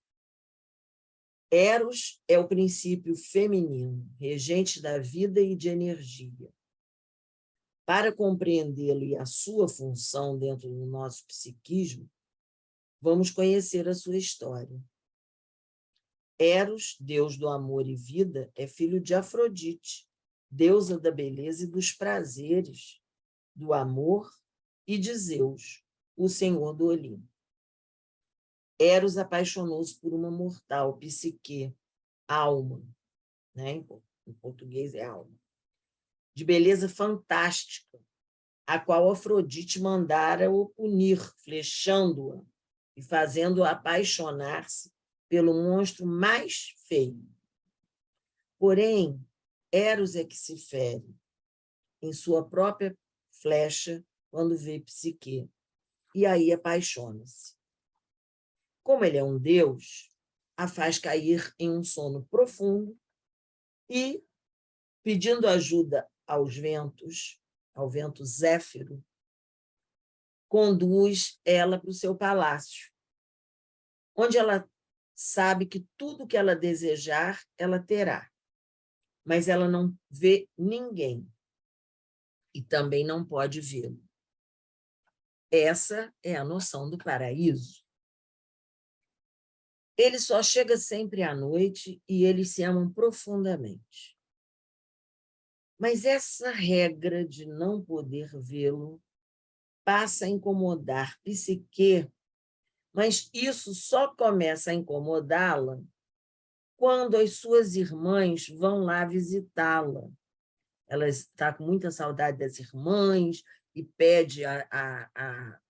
Eros é o princípio feminino, regente da vida e de energia. Para compreendê-lo e a sua função dentro do nosso psiquismo, vamos conhecer a sua história. Eros, deus do amor e vida, é filho de Afrodite, deusa da beleza e dos prazeres, do amor, e de Zeus, o senhor do Olimpo. Eros apaixonou-se por uma mortal, Psique, alma, né? Em português é alma, de beleza fantástica, a qual Afrodite mandara-o punir, flechando-a e fazendo-a apaixonar-se pelo monstro mais feio. Porém, Eros é que se fere em sua própria flecha quando vê Psique, e aí apaixona-se. Como ele é um deus, a faz cair em um sono profundo e, pedindo ajuda aos ventos, ao vento Zéfiro, conduz ela para o seu palácio, onde ela sabe que tudo que ela desejar, ela terá, mas ela não vê ninguém e também não pode vê-lo. Essa é a noção do paraíso. Ele só chega sempre à noite e eles se amam profundamente. Mas essa regra de não poder vê-lo passa a incomodar Psique, mas isso só começa a incomodá-la quando as suas irmãs vão lá visitá-la. Ela está com muita saudade das irmãs e pede a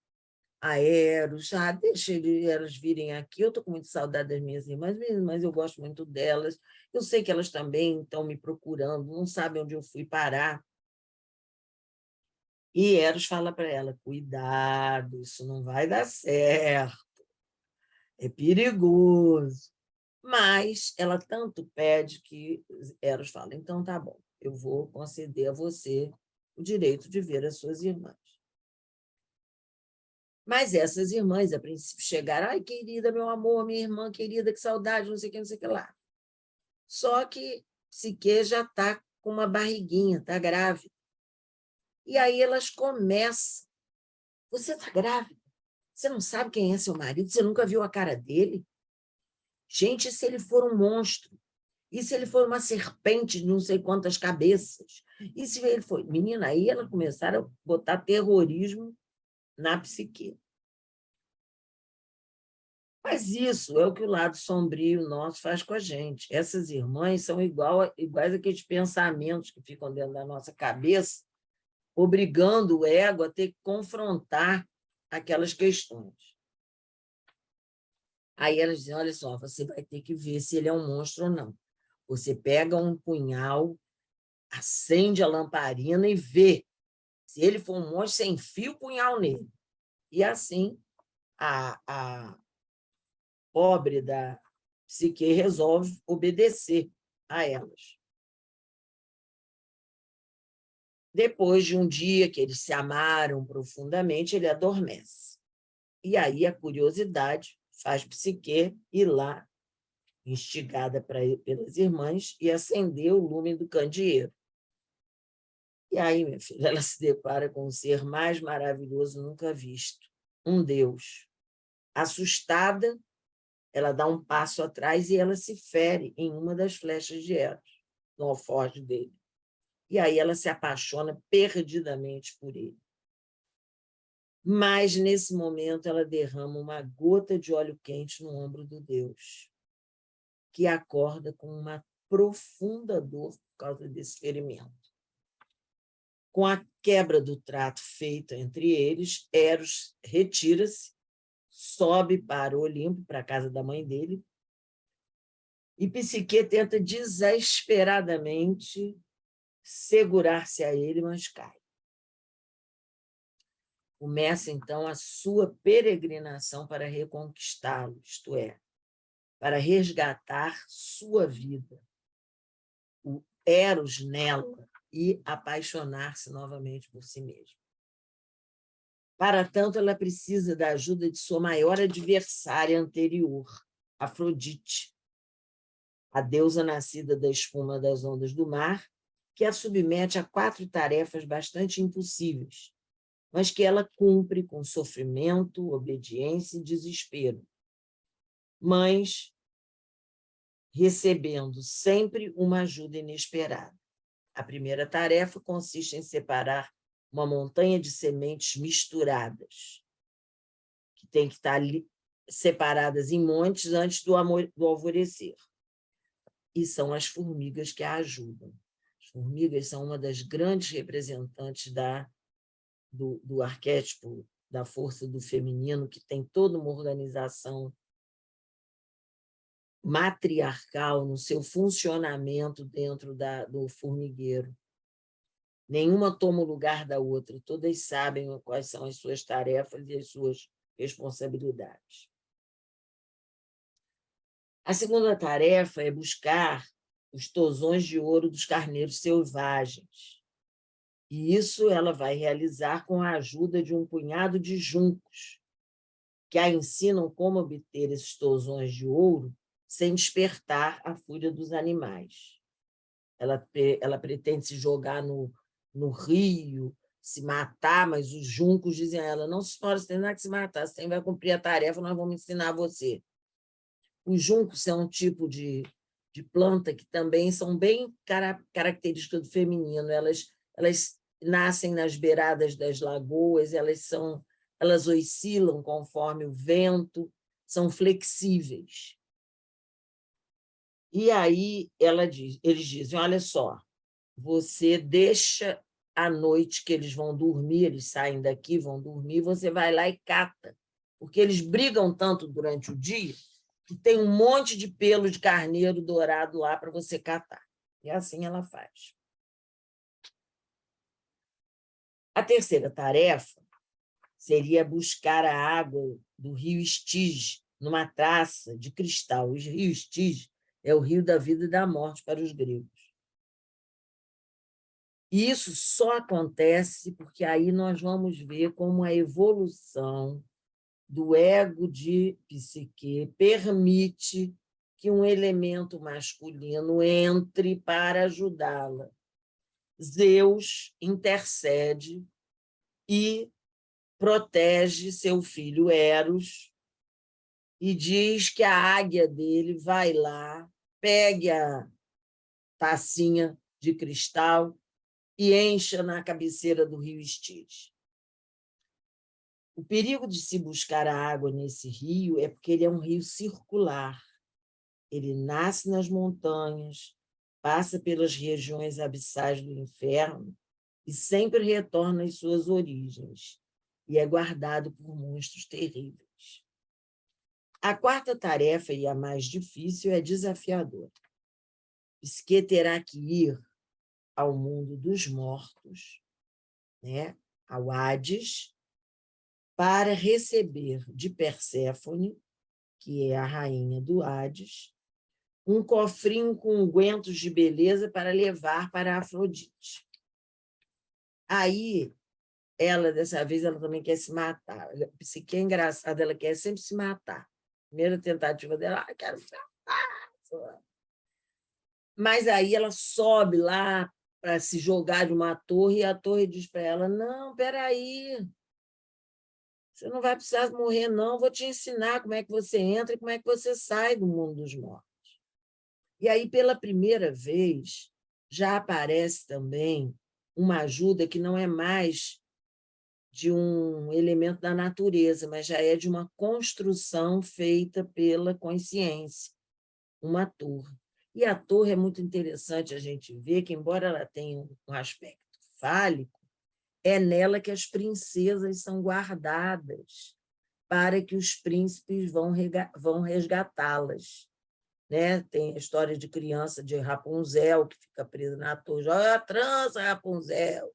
Eros, deixa elas virem aqui, eu estou com muita saudade das minhas irmãs, mas eu gosto muito delas, eu sei que elas também estão me procurando, não sabem onde eu fui parar. E Eros fala para ela, cuidado, isso não vai dar certo, é perigoso. Mas ela tanto pede que Eros fala, então tá bom, eu vou conceder a você o direito de ver as suas irmãs. Mas essas irmãs, a princípio, chegaram, ai, querida, meu amor, minha irmã querida, que saudade, não sei o que, não sei o que lá. Só que Psique já está com uma barriguinha, está grávida. E aí elas começam, você está grávida? Você não sabe quem é seu marido? Você nunca viu a cara dele? Gente, se ele for um monstro? E se ele for uma serpente de não sei quantas cabeças? E se ele for... Menina, aí elas começaram a botar terrorismo na Psique. Mas isso é o que o lado sombrio nosso faz com a gente. Essas irmãs são iguais àqueles pensamentos que ficam dentro da nossa cabeça, obrigando o ego a ter que confrontar aquelas questões. Aí elas dizem, olha só, você vai ter que ver se ele é um monstro ou não. Você pega um punhal, acende a lamparina e vê. Se ele for um monstro, você enfia o punhal nele. E assim, a pobre da Psique resolve obedecer a elas. Depois de um dia que eles se amaram profundamente, ele adormece. E aí a curiosidade faz Psique ir lá, instigada pelas irmãs, e acender o lume do candeeiro. E aí, minha filha, ela se depara com um ser mais maravilhoso nunca visto, um Deus. Assustada, ela dá um passo atrás e ela se fere em uma das flechas de Eros, no alforje dele. E aí ela se apaixona perdidamente por ele. Mas, nesse momento, ela derrama uma gota de óleo quente no ombro do Deus, que acorda com uma profunda dor por causa desse ferimento. Com a quebra do trato feito entre eles, Eros retira-se, sobe para o Olimpo, para a casa da mãe dele, e Psique tenta desesperadamente segurar-se a ele, mas cai. Começa, então, a sua peregrinação para reconquistá-lo, isto é, para resgatar sua vida, o Eros nela, e apaixonar-se novamente por si mesma. Para tanto, ela precisa da ajuda de sua maior adversária anterior, Afrodite, a deusa nascida da espuma das ondas do mar, que a submete a 4 tarefas bastante impossíveis, mas que ela cumpre com sofrimento, obediência e desespero, mas recebendo sempre uma ajuda inesperada. A primeira tarefa consiste em separar uma montanha de sementes misturadas, que tem que estar separadas em montes antes do alvorecer. E são as formigas que a ajudam. As formigas são uma das grandes representantes do arquétipo da força do feminino, que tem toda uma organização matriarcal no seu funcionamento dentro do formigueiro. Nenhuma toma o lugar da outra, todas sabem quais são as suas tarefas e as suas responsabilidades. A segunda tarefa é buscar os tozões de ouro dos carneiros selvagens. E isso ela vai realizar com a ajuda de um punhado de juncos, que a ensinam como obter esses tozões de ouro sem despertar a fúria dos animais. Ela pretende se jogar no rio, se matar, mas os juncos dizem a ela: não, senhora, você tem nada que se matar, você vai cumprir a tarefa, nós vamos ensinar você. Os juncos são um tipo de planta que também são bem características do feminino. Elas nascem nas beiradas das lagoas, elas oscilam conforme o vento, são flexíveis. E aí eles dizem: olha só, você deixa à noite que eles vão dormir, eles saem daqui, vão dormir, você vai lá e cata, porque eles brigam tanto durante o dia que tem um monte de pelo de carneiro dourado lá para você catar. E assim ela faz. A terceira tarefa seria buscar a água do rio Estige, numa taça de cristal. O rio Estige é o rio da vida e da morte para os gregos. E isso só acontece porque aí nós vamos ver como a evolução do ego de Psique permite que um elemento masculino entre para ajudá-la. Zeus intercede e protege seu filho Eros e diz que a águia dele vai lá, pegue a tacinha de cristal e encha na cabeceira do rio Estige. O perigo de se buscar a água nesse rio é porque ele é um rio circular. Ele nasce nas montanhas, passa pelas regiões abissais do inferno e sempre retorna às suas origens, e é guardado por monstros terríveis. A quarta tarefa, e a mais difícil, é desafiadora. Psique terá que ir ao mundo dos mortos, ao Hades, para receber de Perséfone, que é a rainha do Hades, um cofrinho com ungüentos de beleza para levar para Afrodite. Aí, dessa vez, ela também quer se matar. Psique é engraçada, ela quer sempre se matar. Primeira tentativa dela: quero se matar. Mas aí ela sobe lá para se jogar de uma torre, e a torre diz para ela: não, espera aí, você não vai precisar morrer, não, vou te ensinar como é que você entra e como é que você sai do mundo dos mortos. E aí, pela primeira vez, já aparece também uma ajuda que não é mais de um elemento da natureza, mas já é de uma construção feita pela consciência, uma torre. E a torre é muito interessante a gente ver que, embora ela tenha um aspecto fálico, é nela que as princesas são guardadas para que os príncipes vão resgatá-las. Tem a história de criança de Rapunzel, que fica presa na torre: olha a trança, Rapunzel.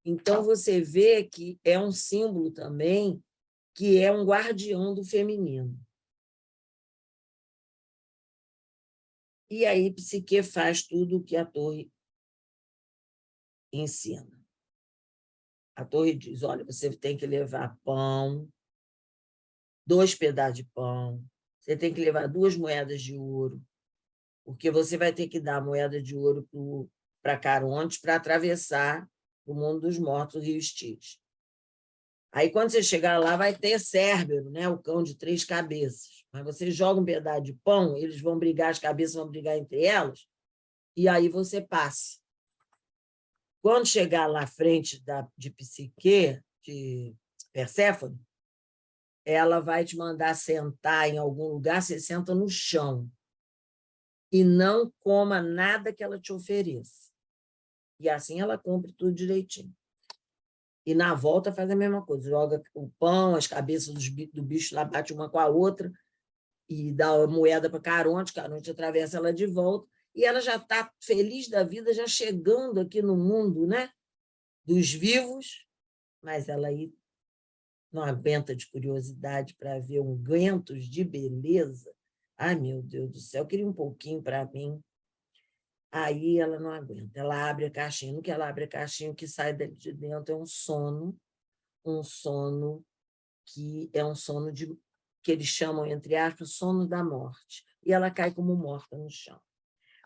Então, você vê que é um símbolo também que é um guardião do feminino. E aí, Psique faz tudo o que a torre ensina. A torre diz: olha, você tem que levar pão, 2 pedaços de pão, você tem que levar 2 moedas de ouro, porque você vai ter que dar moeda de ouro para Caronte para atravessar o mundo dos mortos, o rio Estige. Aí, quando você chegar lá, vai ter Cérbero, o cão de 3 cabeças. Mas você joga um pedaço de pão, eles vão brigar, as cabeças vão brigar entre elas, e aí você passa. Quando chegar lá à frente de Psique, de Perséfone, ela vai te mandar sentar em algum lugar, você senta no chão e não coma nada que ela te ofereça. E assim ela cumpre tudo direitinho. E na volta faz a mesma coisa, joga o pão, as cabeças do bicho lá, bate uma com a outra e dá a moeda para Caronte atravessa ela de volta, e ela já está feliz da vida, já chegando aqui no mundo, né, dos vivos, mas ela aí não aguenta de curiosidade para ver ungüentos de beleza. Ai, meu Deus do céu, eu queria um pouquinho para mim. Aí ela não aguenta, ela abre a caixinha. No que ela abre a caixinha, o que sai de dentro é um sono que é um sono que eles chamam, entre aspas, sono da morte. E ela cai como morta no chão.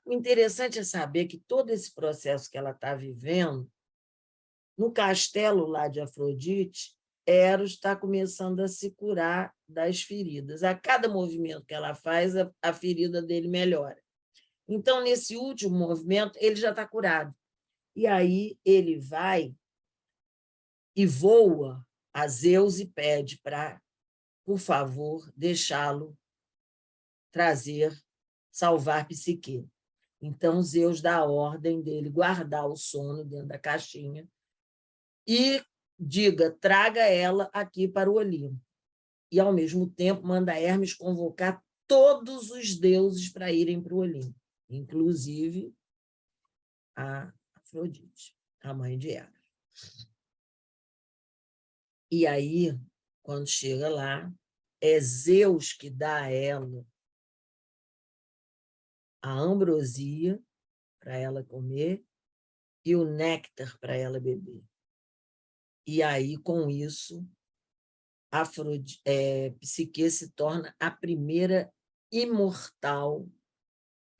O interessante é saber que todo esse processo que ela está vivendo, no castelo lá de Afrodite, Eros está começando a se curar das feridas. A cada movimento que ela faz, a ferida dele melhora. Então, nesse último movimento, ele já está curado. E aí ele vai e voa a Zeus e pede para, por favor, deixá-lo salvar Psique. Então, Zeus dá a ordem dele guardar o sono dentro da caixinha e diga, traga ela aqui para o Olimpo. E, ao mesmo tempo, manda Hermes convocar todos os deuses para irem para o Olimpo, inclusive a Afrodite, a mãe de Hera. E aí, quando chega lá, é Zeus que dá a ela a ambrosia para ela comer e o néctar para ela beber. E aí, com isso, Psique se torna a primeira imortal,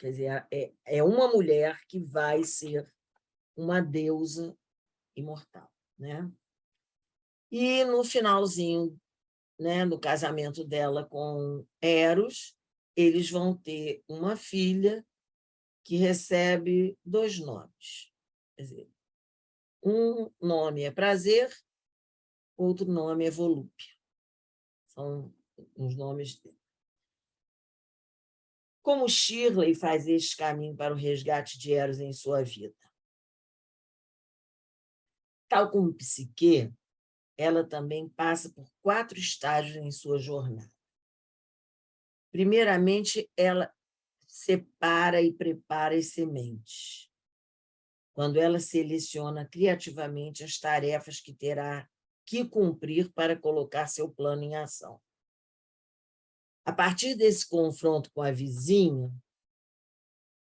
quer dizer, é uma mulher que vai ser uma deusa imortal, né? E no finalzinho, né, do casamento dela com Eros, eles vão ter uma filha que recebe 2 nomes. Quer dizer, um nome é Prazer, outro nome é Volúpia. São os nomes dele. Como Shirley faz este caminho para o resgate de Eros em sua vida? Tal como Psique, ela também passa por 4 estágios em sua jornada. Primeiramente, ela separa e prepara as sementes, quando ela seleciona criativamente as tarefas que terá que cumprir para colocar seu plano em ação. A partir desse confronto com a vizinha,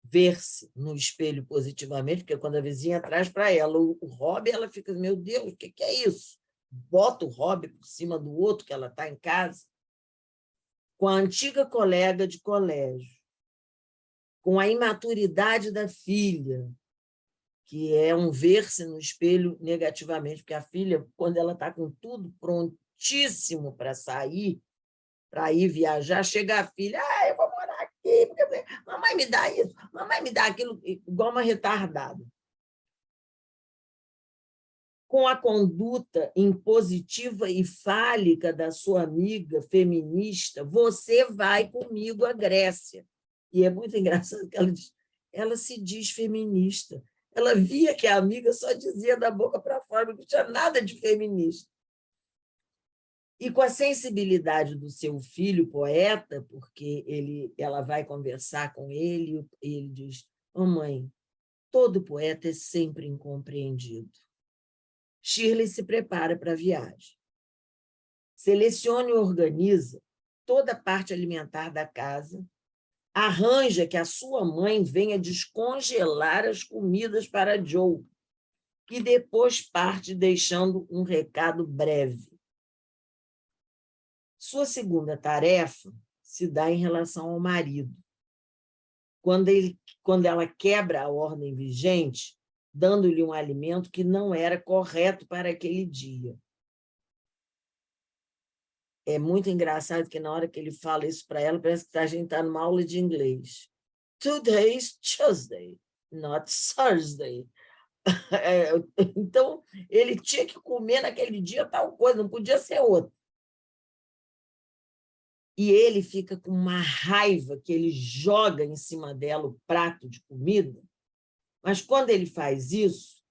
ver-se no espelho positivamente, porque quando a vizinha traz para ela o hobby, ela fica, meu Deus, o que é isso? Bota o hobby por cima do outro, que ela está em casa. Com a antiga colega de colégio, com a imaturidade da filha, que é um ver-se no espelho negativamente, porque a filha, quando ela está com tudo prontíssimo para ir viajar, chega a filha, eu vou morar aqui, porque mamãe me dá isso, mamãe me dá aquilo, igual uma retardada. Com a conduta impositiva e fálica da sua amiga feminista, você vai comigo à Grécia. E é muito engraçado que ela se diz feminista. Ela via que a amiga só dizia da boca para fora, não tinha nada de feminista. E com a sensibilidade do seu filho poeta, porque ela vai conversar com ele, e ele diz, mãe, todo poeta é sempre incompreendido. Shirley se prepara para a viagem. Seleciona e organiza toda a parte alimentar da casa, arranja que a sua mãe venha descongelar as comidas para Joe, que depois parte deixando um recado breve. Sua segunda tarefa se dá em relação ao marido. Quando ela quebra a ordem vigente, dando-lhe um alimento que não era correto para aquele dia. É muito engraçado que, na hora que ele fala isso para ela, parece que a gente está numa aula de inglês. Today's Tuesday, not Thursday. Então, ele tinha que comer naquele dia tal coisa, não podia ser outra. E ele fica com uma raiva que ele joga em cima dela o prato de comida, mas quando ele faz isso,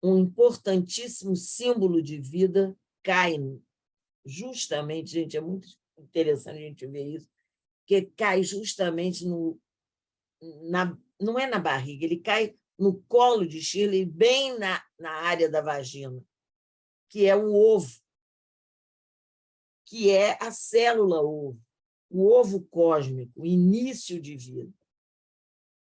um importantíssimo símbolo de vida cai justamente, gente, é muito interessante a gente ver isso, que cai justamente não é na barriga, ele cai no colo de Shirley, bem na área da vagina, que é o ovo, que é a célula ovo, o ovo cósmico, o início de vida.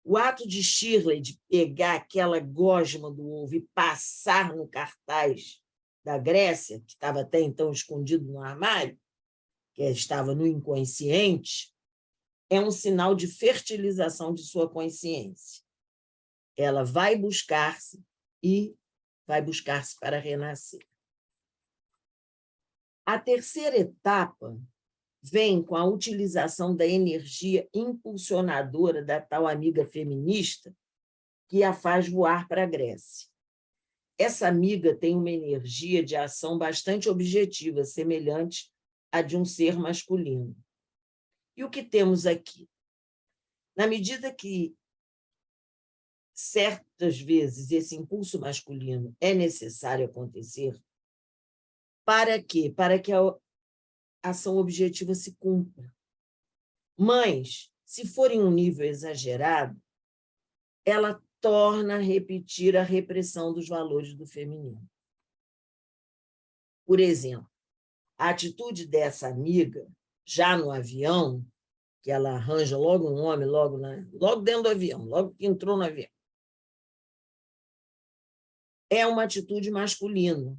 O ato de Shirley de pegar aquela gosma do ovo e passar no cartaz da Grécia, que estava até então escondido no armário, que estava no inconsciente, é um sinal de fertilização de sua consciência. Ela vai buscar-se e vai buscar-se para renascer. A terceira etapa vem com a utilização da energia impulsionadora da tal amiga feminista que a faz voar para a Grécia. Essa amiga tem uma energia de ação bastante objetiva, semelhante à de um ser masculino. E o que temos aqui? Na medida que certas vezes esse impulso masculino é necessário acontecer, para quê? Para que a ação objetiva se cumpra. Mas, se for em um nível exagerado, ela torna a repetir a repressão dos valores do feminino. Por exemplo, a atitude dessa amiga, já no avião, que ela arranja logo um homem, logo dentro do avião, logo que entrou no avião, é uma atitude masculina.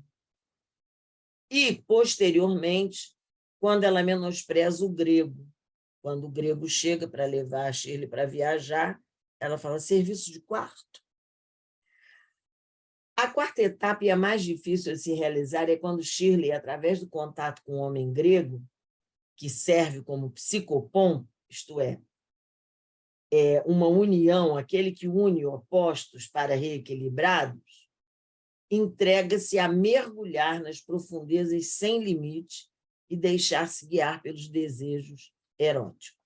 E, posteriormente, quando ela menospreza o grego, quando o grego chega para levar a Shirley para viajar, ela fala serviço de quarto. A quarta etapa, e a mais difícil de se realizar, é quando Shirley, através do contato com o homem grego, que serve como psicopom, isto é uma união, aquele que une opostos para reequilibrados, entrega-se a mergulhar nas profundezas sem limite e deixar-se guiar pelos desejos eróticos.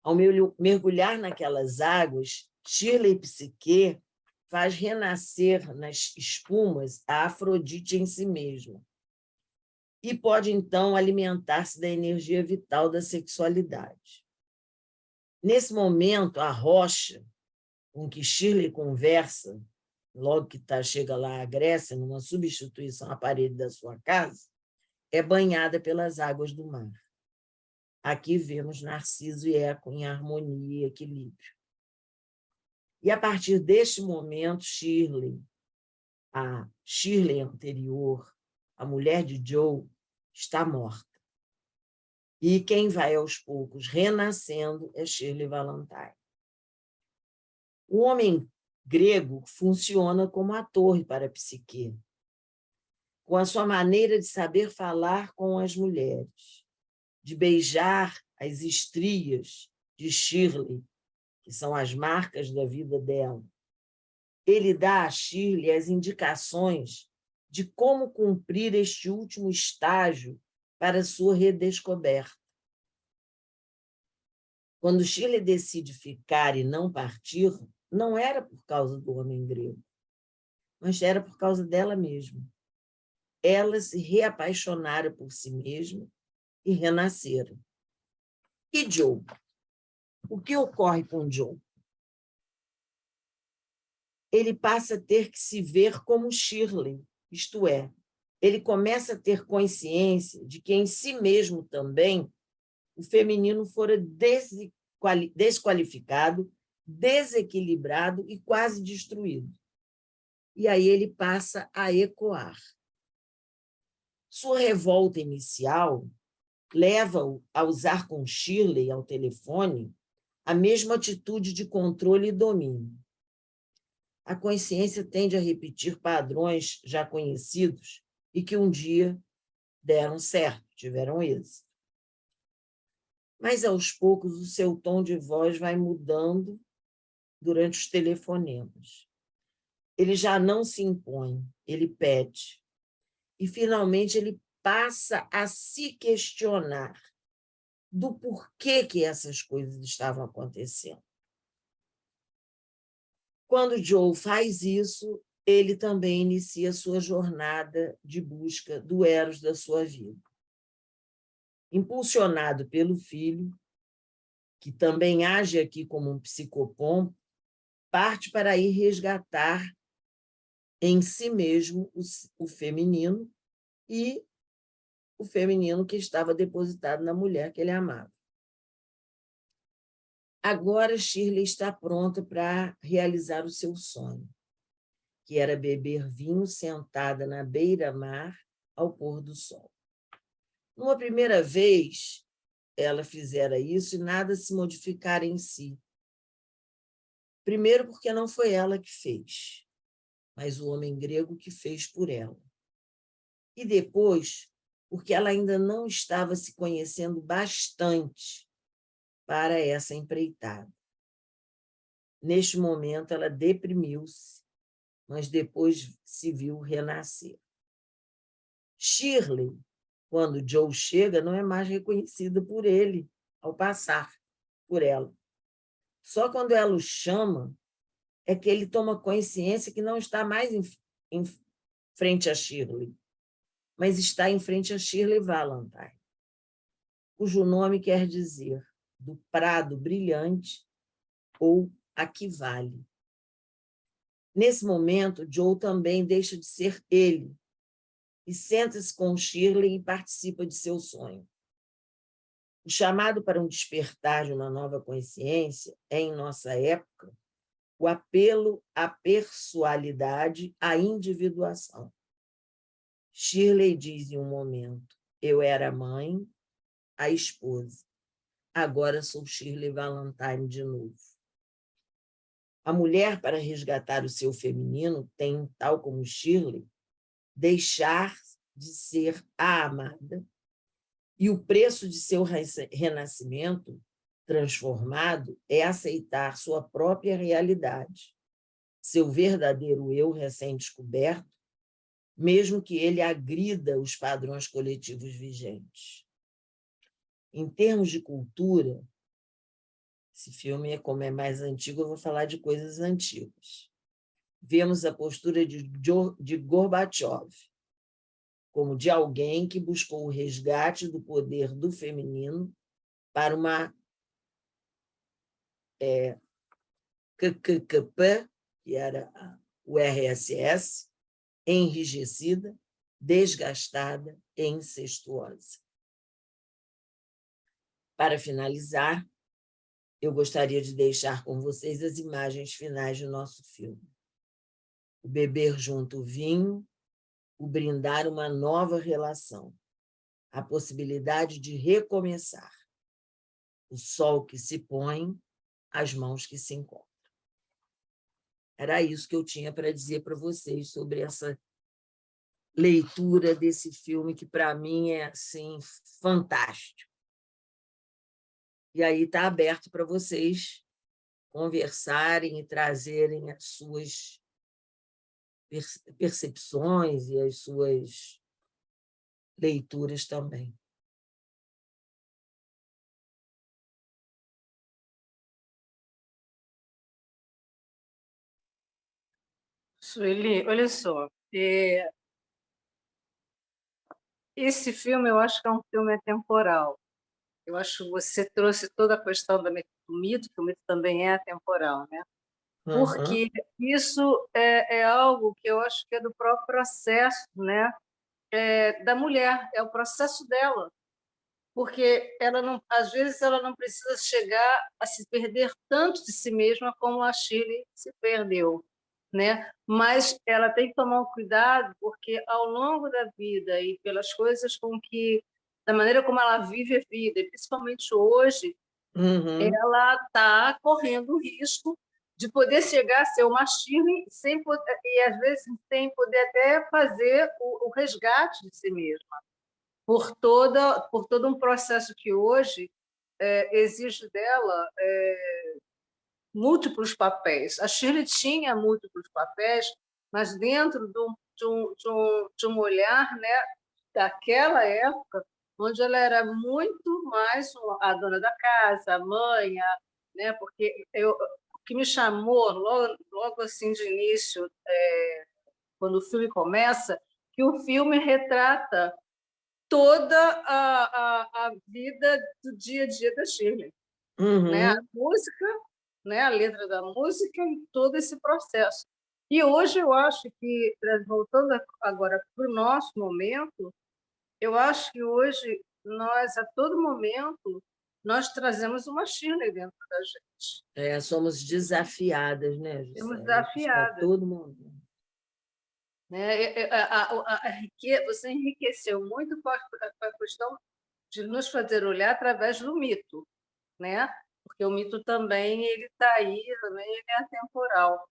Ao mergulhar naquelas águas, Shirley Psique faz renascer nas espumas a Afrodite em si mesma e pode, então, alimentar-se da energia vital da sexualidade. Nesse momento, a rocha com que Shirley conversa, logo que chega lá à Grécia, numa substituição à parede da sua casa, é banhada pelas águas do mar. Aqui vemos Narciso e Eco em harmonia e equilíbrio. E, a partir deste momento, a Shirley anterior, a mulher de Joe, está morta. E quem vai, aos poucos, renascendo é Shirley Valentine. O homem grego funciona como a torre para a psique, com a sua maneira de saber falar com as mulheres, de beijar as estrias de Shirley, que são as marcas da vida dela. Ele dá a Shirley as indicações de como cumprir este último estágio para sua redescoberta. Quando Shirley decide ficar e não partir, não era por causa do homem grego, mas era por causa dela mesma. Ela se reapaixonara por si mesma e renascera. E Joe? O que ocorre com Joe? Ele passa a ter que se ver como Shirley, isto é, ele começa a ter consciência de que em si mesmo também o feminino fora desqualificado, desequilibrado e quase destruído. E aí ele passa a ecoar. Sua revolta inicial leva-o a usar com Shirley ao telefone a mesma atitude de controle e domínio. A consciência tende a repetir padrões já conhecidos e que um dia deram certo, tiveram êxito. Mas, aos poucos, o seu tom de voz vai mudando durante os telefonemas. ele já não se impõe, ele pede. E, finalmente, ele passa a se questionar do porquê que essas coisas estavam acontecendo. Quando Joe faz isso, ele também inicia sua jornada de busca do Eros da sua vida. Impulsionado pelo filho, que também age aqui como um psicopompo, parte para ir resgatar em si mesmo o feminino e o feminino que estava depositado na mulher que ele amava. Agora Shirley está pronta para realizar o seu sonho, que era beber vinho sentada na beira-mar ao pôr do sol. Numa primeira vez, ela fizera isso e nada se modificara em si. Primeiro, porque não foi ela que fez, mas o homem grego que fez por ela. E depois, porque ela ainda não estava se conhecendo bastante para essa empreitada. Neste momento, ela deprimiu-se, mas depois se viu renascer. Shirley, quando Joe chega, não é mais reconhecida por ele ao passar por ela. Só quando ela o chama é que ele toma consciência que não está mais em frente a Shirley, mas está em frente a Shirley Valentine, cujo nome quer dizer do prado brilhante ou a que vale. Nesse momento, Joe também deixa de ser ele e senta-se com Shirley e participa de seu sonho. O chamado para um despertar de uma nova consciência é, em nossa época, o apelo à pessoalidade, à individuação. Shirley diz em um momento: eu era a mãe, a esposa. Agora sou Shirley Valentine de novo. A mulher, para resgatar o seu feminino, tem, tal como Shirley, deixar de ser a amada, e o preço de seu renascimento transformado é aceitar sua própria realidade, seu verdadeiro eu recém-descoberto, mesmo que ele agrida os padrões coletivos vigentes. Em termos de cultura, esse filme, como é mais antigo, eu vou falar de coisas antigas. Vemos a postura de Gorbachev, como de alguém que buscou o resgate do poder do feminino para uma KKKP, que era o RSS, enrijecida, desgastada e incestuosa. Para finalizar, eu gostaria de deixar com vocês as imagens finais do nosso filme. O beber junto o vinho, o brindar uma nova relação, a possibilidade de recomeçar, o sol que se põe, as mãos que se encontram. Era isso que eu tinha para dizer para vocês sobre essa leitura desse filme, que para mim é assim fantástico. E aí está aberto para vocês conversarem e trazerem as suas percepções e as suas leituras também. Sueli, olha só, esse filme eu acho que é um filme atemporal. Eu acho que você trouxe toda a questão do mito, que o mito também é atemporal, né? Porque isso é algo que eu acho que é do próprio processo, né? Da mulher, é o processo dela, porque ela não, às vezes ela não precisa chegar a se perder tanto de si mesma como a Shirley se perdeu, né? Mas ela tem que tomar um cuidado, porque ao longo da vida e pelas coisas com que, da maneira como ela vive a vida, e principalmente hoje, ela está correndo o risco de poder chegar a ser uma Shirley sem poder, e às vezes sem poder até fazer o resgate de si mesma, por todo um processo que hoje exige dela múltiplos papéis. A Shirley tinha múltiplos papéis mas dentro de um olhar, né, daquela época, onde ela era muito mais a dona da casa, a mãe, né, porque o que me chamou logo assim de início, quando o filme começa, que o filme retrata toda a vida do dia a dia da Shirley, né? A música, né? A letra da música e todo esse processo. E hoje eu acho que, voltando agora para o nosso momento, eu acho que hoje nós, a todo momento, nós trazemos uma Shirley dentro da gente. Somos desafiadas, né, Somos Juscelia? Isso está desafiadas. todo mundo. Né? Você enriqueceu muito com a questão de nos fazer olhar através do mito, né? Porque o mito também ele está aí, também ele é atemporal.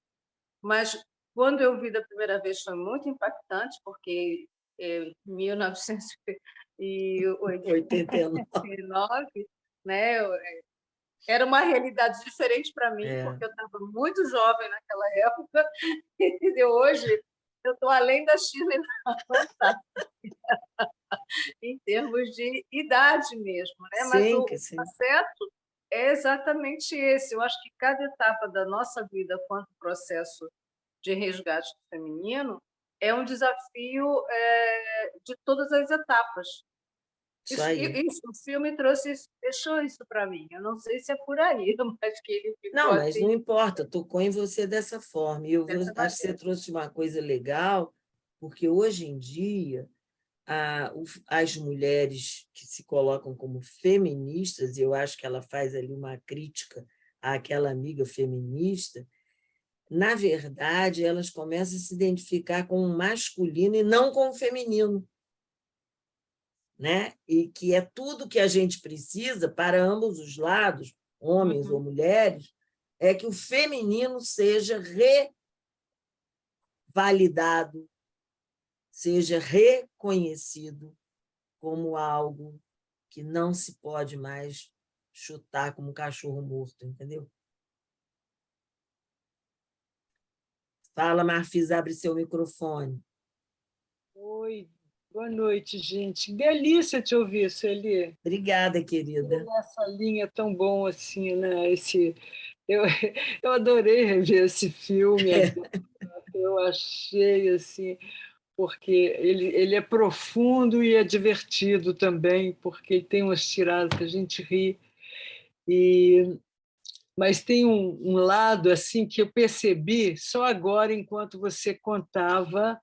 Mas quando eu vi da primeira vez foi muito impactante, porque em 1989, né? Era uma realidade diferente para mim, porque eu estava muito jovem naquela época, e hoje eu estou além da China em termos de idade mesmo, né? Mas o processo é exatamente esse. Eu acho que cada etapa da nossa vida quanto processo de resgate feminino é um desafio de todas as etapas. Isso, o filme deixou isso para mim. Eu não sei se é por aí, mas que ele ficou Não, mas assim, não importa, tocou em você dessa forma. E eu acho que você trouxe uma coisa legal, porque hoje em dia as mulheres que se colocam como feministas, e eu acho que ela faz ali uma crítica àquela amiga feminista, na verdade, elas começam a se identificar com o masculino e não com o feminino, né? E que é tudo que a gente precisa para ambos os lados, homens ou mulheres, é que o feminino seja revalidado, seja reconhecido como algo que não se pode mais chutar como um cachorro morto, entendeu? Fala, Marfisa, abre seu microfone. Oi, boa noite, gente. Delícia te ouvir, Sueli. Obrigada, querida. Essa linha tão bom assim, né? Eu adorei rever esse filme. Eu achei assim, porque ele é profundo e é divertido também, porque ele tem umas tiradas que a gente ri. Mas tem um lado assim que eu percebi só agora, enquanto você contava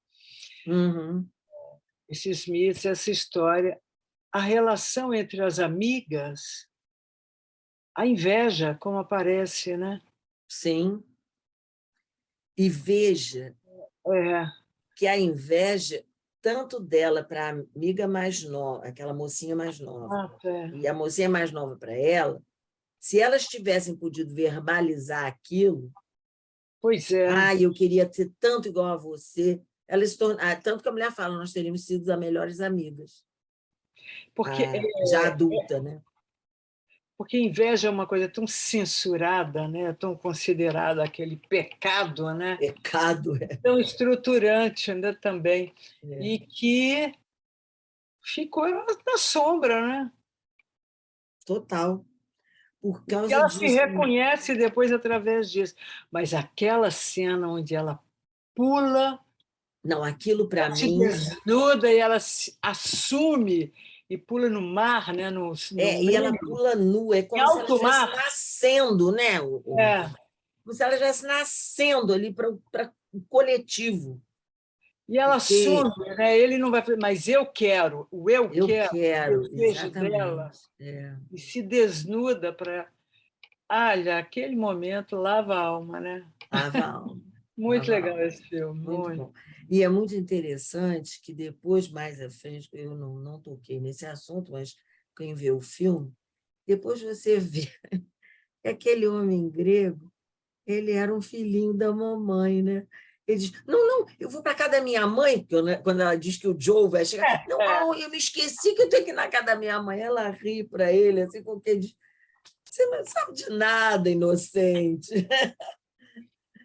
esses mitos, essa história, a relação entre as amigas, a inveja, como aparece, né? Sim. E veja que a inveja, tanto dela para a amiga mais nova, aquela mocinha mais nova, e a mocinha mais nova para ela, se elas tivessem podido verbalizar aquilo, pois é. Eu queria ser tanto igual a você, elas tanto que a mulher fala, nós teríamos sido as melhores amigas. Porque já adulta, né? Porque inveja é uma coisa tão censurada, né? Tão considerada aquele pecado, né? Pecado, tão estruturante ainda também. E que ficou na sombra, né? Total. Por causa e ela disso. Se reconhece depois através disso. Mas aquela cena onde ela pula... Não, aquilo para mim... se desnuda e ela se assume e pula no mar, né? E ela pula nua, é como se ela estivesse nascendo, né? Como se ela estivesse nascendo ali para o coletivo. E ela assume, né? Ele não vai fazer, mas eu quero, o eu quero, o desejo dela, e se desnuda para... Olha, aquele momento lava a alma, né? Lava a alma. Muito legal esse filme. Muito bom. E é muito interessante que depois, mais à frente, eu não toquei nesse assunto, mas quem vê o filme, depois você vê que aquele homem grego, ele era um filhinho da mamãe, né? Ele diz, não, eu vou para casa da minha mãe, quando ela diz que o Joe vai chegar, não, eu me esqueci que eu tenho que ir na casa da minha mãe. Ela ri para ele, assim, porque ele diz, você não sabe de nada, inocente.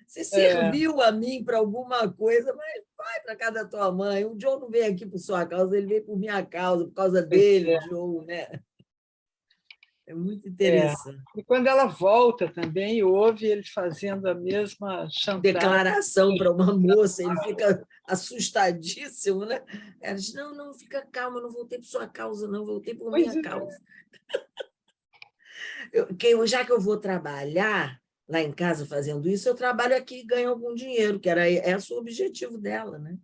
Você serviu a mim para alguma coisa, mas vai para casa da tua mãe. O Joe não veio aqui por sua causa, ele veio por minha causa, por causa dele, Joe, né? É muito interessante. E quando ela volta também, ouve ele fazendo a mesma chantagem. Declaração para uma moça, ele fica assustadíssimo, né? Ela diz, não, fica calma, não voltei por sua causa, não, voltei por minha causa. Já que eu vou trabalhar lá em casa fazendo isso, eu trabalho aqui e ganho algum dinheiro, que era esse o objetivo dela, né?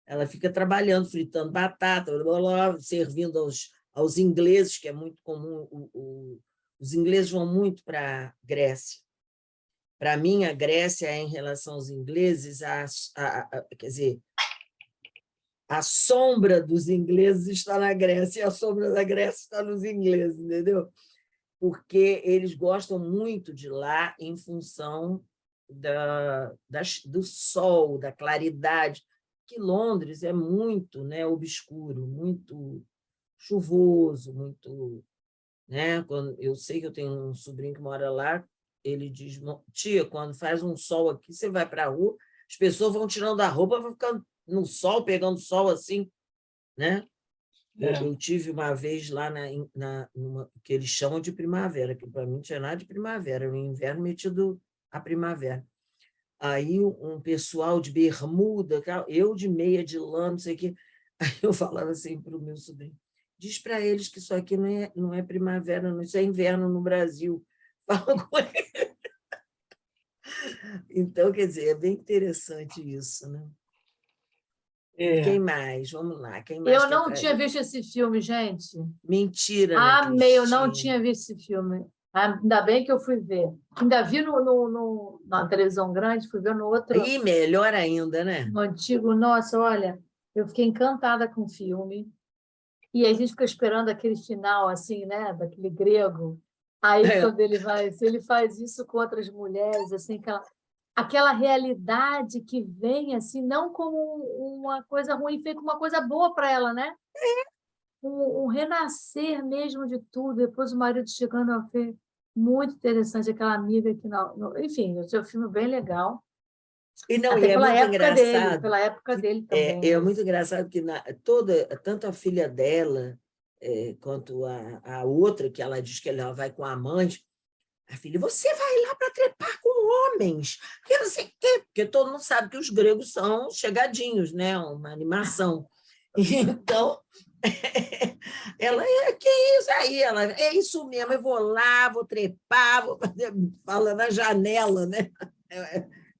Ela fica trabalhando, fritando batata, blá, blá, blá, servindo aos ingleses, que é muito comum. Os ingleses vão muito para a Grécia. Para mim, a Grécia, em relação aos ingleses, quer dizer, a sombra dos ingleses está na Grécia e a sombra da Grécia está nos ingleses, entendeu? Porque eles gostam muito de lá em função do sol, da claridade, que Londres é muito, né, obscuro, muito chuvoso, muito... Né? Eu sei que eu tenho um sobrinho que mora lá, ele diz, tia, quando faz um sol aqui, você vai para a rua, as pessoas vão tirando a roupa, vão ficando no sol, pegando sol assim, né? Eu tive uma vez lá numa, que eles chamam de primavera, que para mim não tinha nada de primavera, era um inverno metido a primavera. Aí um pessoal de bermuda, eu de meia de lã, não sei o quê. Aí eu falava assim para o meu sobrinho, diz para eles que isso aqui não é primavera, não, isso é inverno no Brasil. Fala com ele. Então, quer dizer, é bem interessante isso, né? Quem mais? Vamos lá. Quem mais eu não tinha visto esse filme, gente. Mentira, Amei, eu não tinha visto esse filme. Ainda bem que eu fui ver. Ainda vi na televisão grande, fui ver no outro. E melhor ainda, né? No antigo. Nossa, olha, eu fiquei encantada com o filme. E a gente fica esperando aquele final, assim, né? Daquele grego. Aí, quando se ele faz isso com outras mulheres, assim, aquela realidade que vem assim, não como uma coisa ruim, vem como uma coisa boa para ela, né? Um renascer mesmo de tudo. Depois o marido chegando a ver, muito interessante, aquela amiga que enfim, o seu filme bem legal. E não, até e pela muito época engraçado, dele, pela época dele também. É muito engraçado que tanto a filha dela quanto a outra, que ela diz que ela vai com a amante, a filha, você vai lá para trepar com homens, porque não sei o quê, porque todo mundo sabe que os gregos são chegadinhos, né? Uma animação. Então, ela, que isso aí? Ela, é isso mesmo, eu vou lá, vou trepar, vou fazer, fala na janela, né?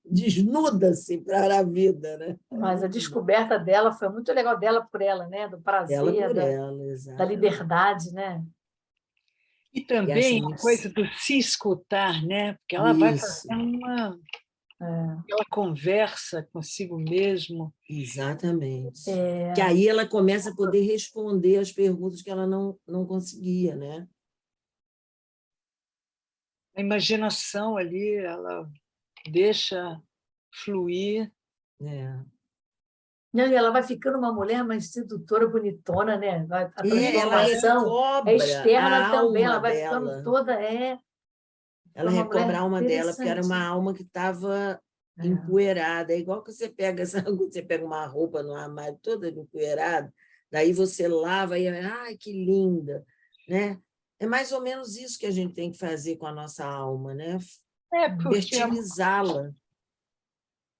Desnuda-se para a vida, né? Mas a descoberta dela foi muito legal, dela por ela, né? Do prazer, da liberdade, né? E também a coisa do se escutar, né? Porque ela vai fazendo aquela conversa consigo mesmo. Exatamente. Que aí ela começa a poder responder as perguntas que ela não conseguia, né? A imaginação ali, ela deixa fluir. Não, e ela vai ficando uma mulher mais sedutora, bonitona, né? A transformação ela externa também, ela vai dela. ficando toda. Ela recobra a alma dela, porque era uma alma que estava empoeirada. É igual que você pega uma roupa no armário toda empoeirada, daí você lava e ai, que linda, né? É mais ou menos isso que a gente tem que fazer com a nossa alma, né? Fertilizá-la.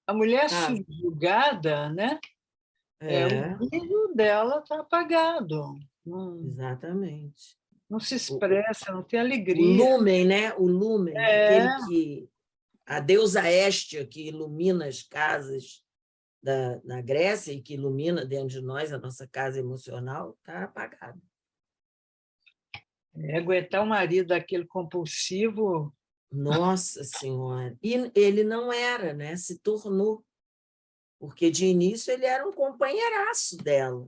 A mulher subjugada, né? O brilho dela está apagado. Exatamente. Não se expressa, não tem alegria. O lumen, né? O lumen, aquele que... A deusa Héstia, que ilumina as casas na Grécia e que ilumina dentro de nós a nossa casa emocional, está apagada. Aguentar o marido daquele compulsivo... Nossa Senhora! E ele não era, né? Se tornou. Porque, de início, ele era um companheiraço dela.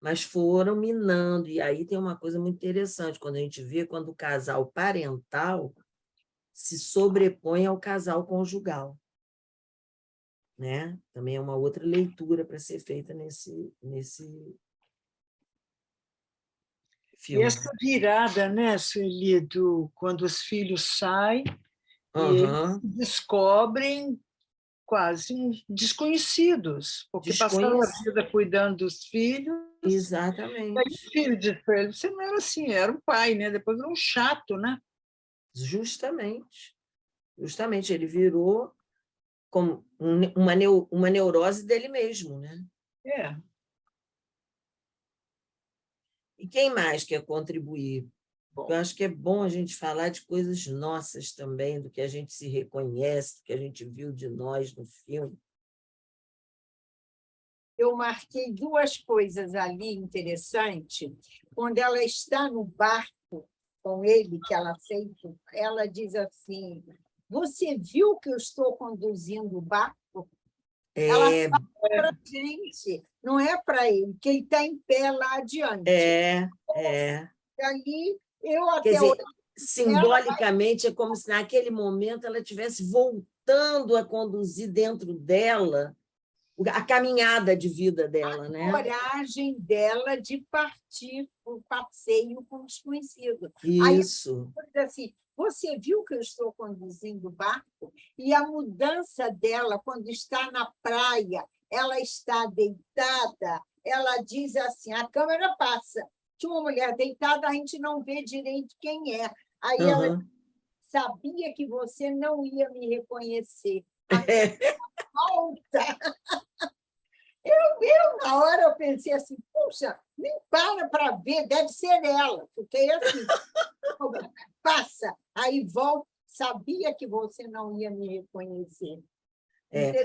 Mas foram minando. E aí tem uma coisa muito interessante, quando a gente vê quando o casal parental se sobrepõe ao casal conjugal. Né? Também é uma outra leitura para ser feita nesse filme. E essa virada, né, Sueli, quando os filhos saem e eles descobrem quase desconhecidos, porque passaram a vida cuidando dos filhos. Exatamente. Aí o filho disse para ele, você não era assim, era um pai, né? Depois era um chato, né? Justamente. Justamente, ele virou como uma neurose dele mesmo, né? É. E quem mais quer contribuir? Bom, Eu acho que é bom a gente falar de coisas nossas também, do que a gente se reconhece, do que a gente viu de nós no filme. Eu marquei duas coisas ali interessantes. Quando ela está no barco com ele, que ela aceita, ela diz assim: você viu que eu estou conduzindo o barco? Ela fala para a gente, não é para ele, que ele está em pé lá adiante. Ali, eu Quer até dizer, simbolicamente, é como se naquele momento ela estivesse voltando a conduzir dentro dela a caminhada de vida dela, né? A coragem dela de partir para o passeio com o desconhecido. Isso. Aí, assim, você viu que eu estou conduzindo o barco? E a mudança dela, quando está na praia, ela está deitada, ela diz assim, a câmera passa, tinha uma mulher deitada, a gente não vê direito quem é. Aí ela sabia que você não ia me reconhecer. Volta! Na hora, eu pensei assim, puxa, nem para ver, deve ser ela. Fiquei assim, passa, aí volta, sabia que você não ia me reconhecer.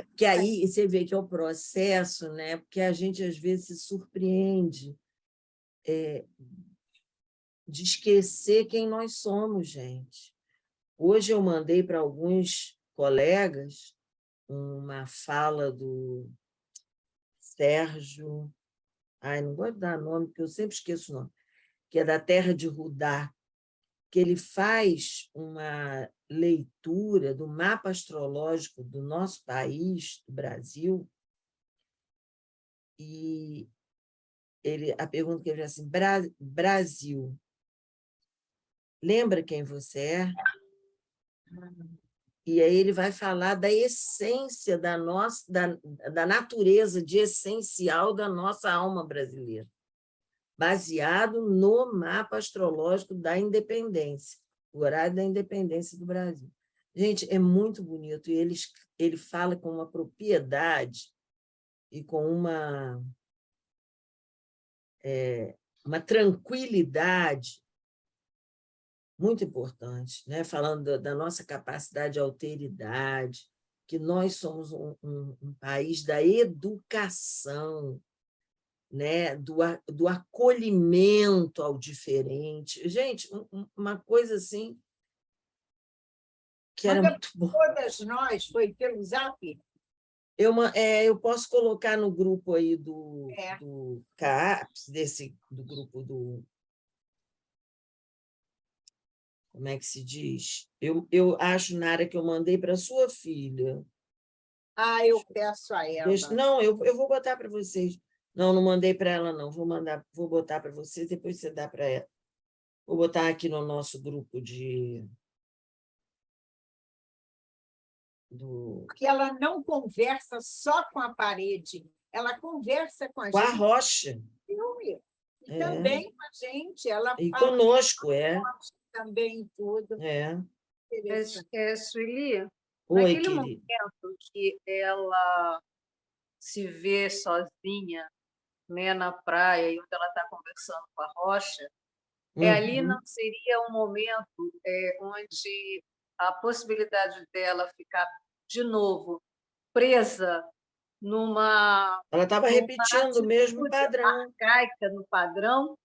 Porque aí você vê que é o processo, né? Porque a gente, às vezes, se surpreende de esquecer quem nós somos, gente. Hoje eu mandei para alguns colegas uma fala do Sérgio, não vou dar nome, porque eu sempre esqueço o nome, que é da Terra de Rudá, que ele faz uma leitura do mapa astrológico do nosso país, do Brasil, e a pergunta que ele faz assim, Brasil, lembra quem você é? E aí ele vai falar da essência da natureza de essencial da nossa alma brasileira, baseado no mapa astrológico da independência, o horário da independência do Brasil. Gente, é muito bonito, e ele fala com uma propriedade e com uma tranquilidade muito importante, né? Falando da nossa capacidade de alteridade, que nós somos um país da educação, né? do acolhimento ao diferente. Gente, uma coisa assim que era muito boa. Todas nós, foi pelo Zap? Eu posso colocar no grupo aí do CAPS, do grupo do... Como é que se diz? Eu acho, Nara, que eu mandei para a sua filha. Eu peço a ela. Não, eu vou botar para vocês. Não mandei para ela, não. Vou botar para vocês, depois você dá para ela. Vou botar aqui no nosso grupo Porque ela não conversa só com a parede, ela conversa com a gente. Com a rocha. E também com a gente. Ela e fala conosco, também tudo. Sueli, Oi, naquele querida. momento que ela se vê sozinha, né, na praia, e onde ela está conversando com a rocha, ali não seria um momento onde a possibilidade dela ficar, de novo, presa numa... Ela estava repetindo o mesmo padrão. Arcaica no padrão.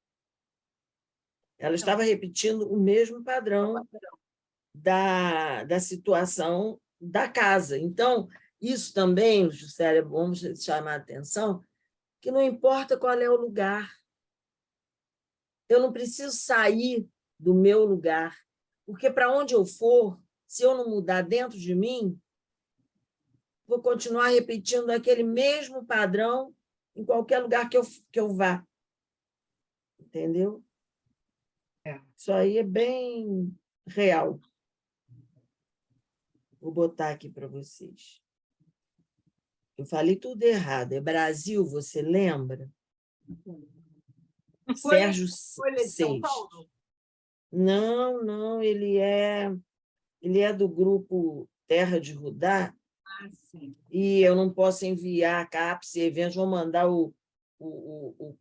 Ela estava repetindo o mesmo padrão da situação da casa. Então, isso também, Juscelia, vamos chamar a atenção, que não importa qual é o lugar. Eu não preciso sair do meu lugar, porque para onde eu for, se eu não mudar dentro de mim, vou continuar repetindo aquele mesmo padrão em qualquer lugar que eu vá. Entendeu? Isso aí é bem real. Vou botar aqui para vocês. Eu falei tudo errado. É Brasil, você lembra? Sérgio Folha de São Seixas. Paulo? Não, ele é do grupo Terra de Rudá, Ah, sim. e eu não posso enviar a CAPES e eventos, vou mandar o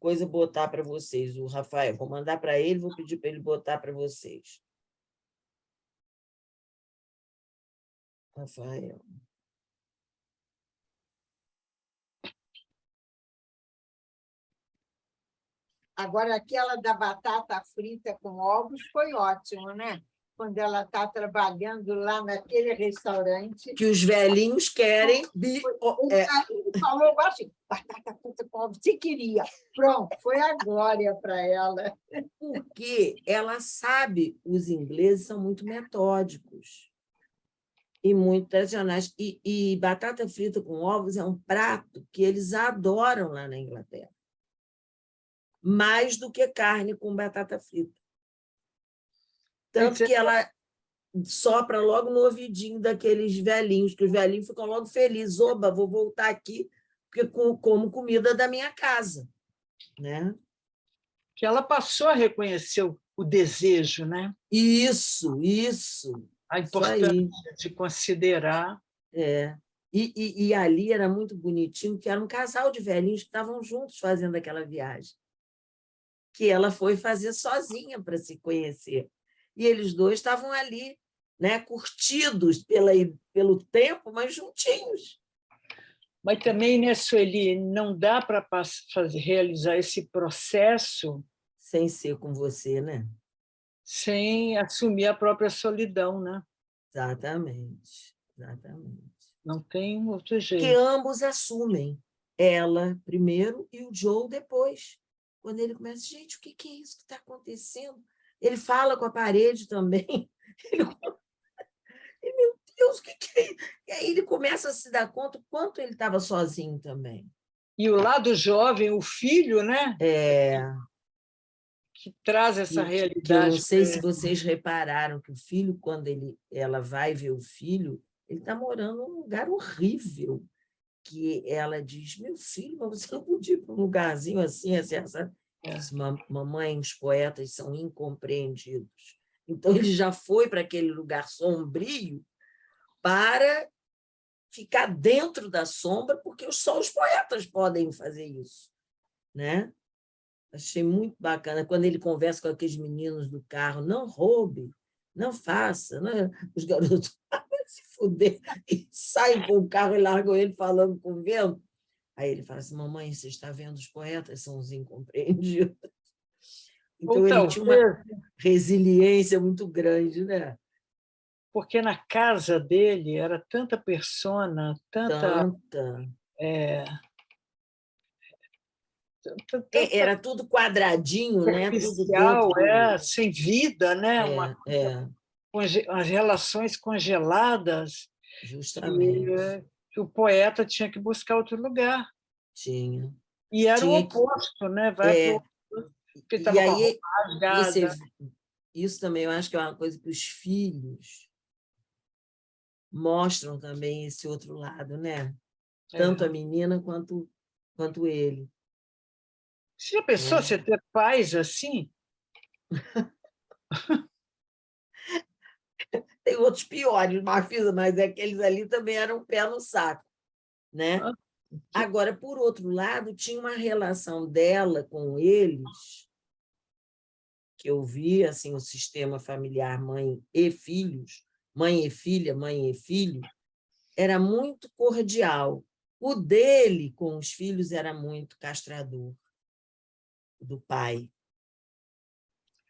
coisa botar para vocês, o Rafael. Vou mandar para ele, vou pedir para ele botar para vocês. Rafael. Agora, aquela da batata frita com ovos foi ótimo, né? Quando ela está trabalhando lá naquele restaurante. Que os velhinhos querem... Ele falou assim, batata frita com ovos, se queria. Pronto, foi a glória para ela. Porque ela sabe, os ingleses são muito metódicos e muito tradicionais. E batata frita com ovos é um prato que eles adoram lá na Inglaterra. Mais do que carne com batata frita. Tanto que ela sopra logo no ouvidinho daqueles velhinhos, que os velhinhos ficam logo felizes. Oba, vou voltar aqui, porque como comida da minha casa. Né? Que ela passou a reconhecer o desejo, né? Isso. A importância de considerar. É. E ali era muito bonitinho, que era um casal de velhinhos que estavam juntos fazendo aquela viagem, que ela foi fazer sozinha para se conhecer. E eles dois estavam ali, né, curtidos pelo tempo, mas juntinhos. Mas também, né, Sueli, não dá para realizar esse processo sem ser com você, né? Sem assumir a própria solidão, né? Exatamente. Não tem outro jeito. Que ambos assumem. Ela primeiro e o Joe depois. Quando ele começa, gente, o que é isso que está acontecendo? Ele fala com a parede também. Meu Deus, o que é isso? E aí ele começa a se dar conta o quanto ele estava sozinho também. E o lado jovem, o filho, né? Que traz essa realidade. Que eu não sei se vocês repararam que o filho, quando ela vai ver o filho, ele está morando num lugar horrível, que ela diz, meu filho, mas você não podia ir para um lugarzinho assim, essa... Mamãe, os poetas são incompreendidos. Então, ele já foi para aquele lugar sombrio para ficar dentro da sombra, porque só os poetas podem fazer isso. Né? Achei muito bacana. Quando ele conversa com aqueles meninos do carro, não roube, não faça. Não... Os garotos se fuder e saem com o carro e largam ele falando com o vento. Aí ele fala assim, mamãe, você está vendo, os poetas são os incompreendidos. Então, ele tinha uma resiliência muito grande, né? Porque na casa dele era tanta persona, tanta... Era tudo quadradinho, né? Tudo dentro sem vida, né? As relações congeladas. Justamente. Que o poeta tinha que buscar outro lugar. Tinha. E era o oposto, né? Porque e aí, isso também eu acho que é uma coisa que os filhos mostram também esse outro lado, né? Tanto a menina quanto ele. Você já pensou você ter pais assim? Tem outros piores, mas aqueles ali também eram um pé no saco, né? Agora, por outro lado, tinha uma relação dela com eles, que eu vi assim, o sistema familiar mãe e filhos, mãe e filha, mãe e filho, era muito cordial. O dele com os filhos era muito castrador, do pai.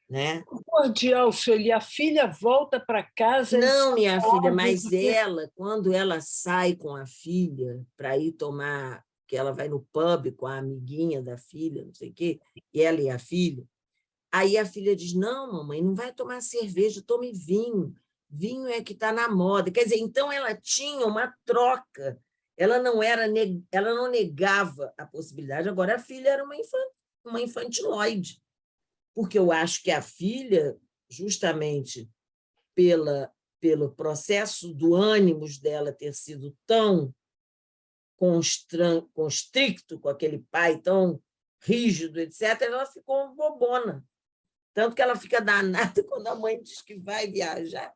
Né? Cordial, Sueli, a filha volta para casa... Não, minha filha, mas ela, quando ela sai com a filha para ir tomar, que ela vai no pub com a amiguinha da filha, não sei o quê, e ela e a filha, aí a filha diz, não, mamãe, não vai tomar cerveja, tome vinho. Vinho é que está na moda. Quer dizer, então ela tinha uma troca. Ela não negava a possibilidade. Agora, a filha era uma infantiloide. Porque eu acho que a filha, justamente pelo processo do ânimos dela ter sido tão constricto com aquele pai tão rígido, etc., ela ficou bobona. Tanto que ela fica danada quando a mãe diz que vai viajar.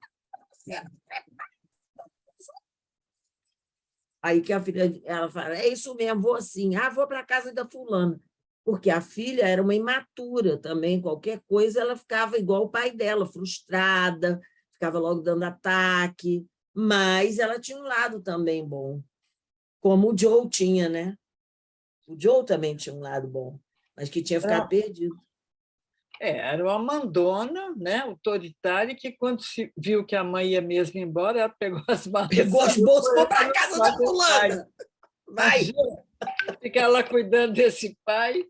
Aí que a filha ela fala, é isso mesmo, vou assim, vou para a casa da fulana. Porque a filha era uma imatura também, qualquer coisa, ela ficava igual o pai dela, frustrada, ficava logo dando ataque, mas ela tinha um lado também bom, como o Joe tinha, né? O Joe também tinha um lado bom, mas que tinha ficado perdido. Era uma mandona, né, autoritária, que quando viu que a mãe ia mesmo embora, ela pegou as malas. Pegou as bolsas, foi para a casa da fulana. Vai! Ficar lá cuidando desse pai.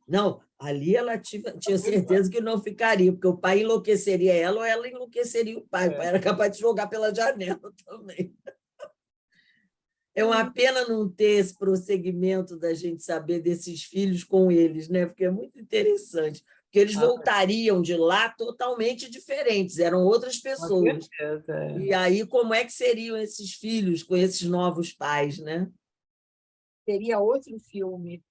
Não, ali ela tinha certeza que não ficaria, porque o pai enlouqueceria ela ou ela enlouqueceria o pai. O pai era capaz de jogar pela janela também. É uma pena não ter esse prosseguimento da gente saber desses filhos com eles, né? Porque é muito interessante. Porque eles voltariam de lá totalmente diferentes, eram outras pessoas. E aí, como é que seriam esses filhos com esses novos pais, né? Seria outro filme.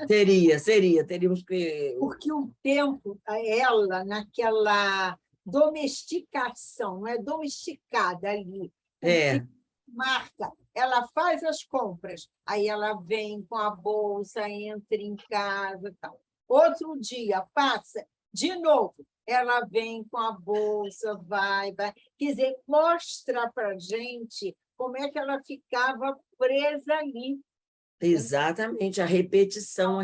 Teríamos que... Porque o tempo, ela, naquela domesticação, não é domesticada ali, marca, ela faz as compras, aí ela vem com a bolsa, entra em casa, tal. Outro dia passa, de novo, ela vem com a bolsa, vai. Quer dizer, mostra para a gente como é que ela ficava presa ali. Exatamente, a repetição,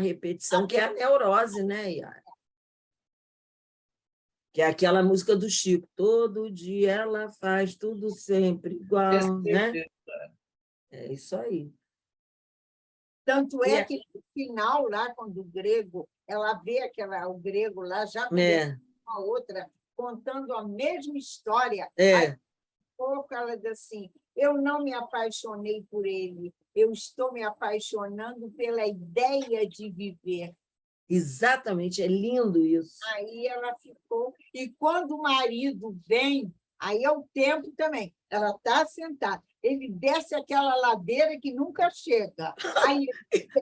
que é a neurose, né, Yara? Que é aquela música do Chico, todo dia ela faz tudo sempre igual, né? É isso aí. Tanto é que no final, lá, quando o grego, ela vê o grego lá, já com uma outra, contando a mesma história, aí, pouco ela diz assim, eu não me apaixonei por ele, eu estou me apaixonando pela ideia de viver. Exatamente, é lindo isso. Aí ela ficou... E quando o marido vem, aí é o tempo também, ela está sentada, ele desce aquela ladeira que nunca chega. Aí,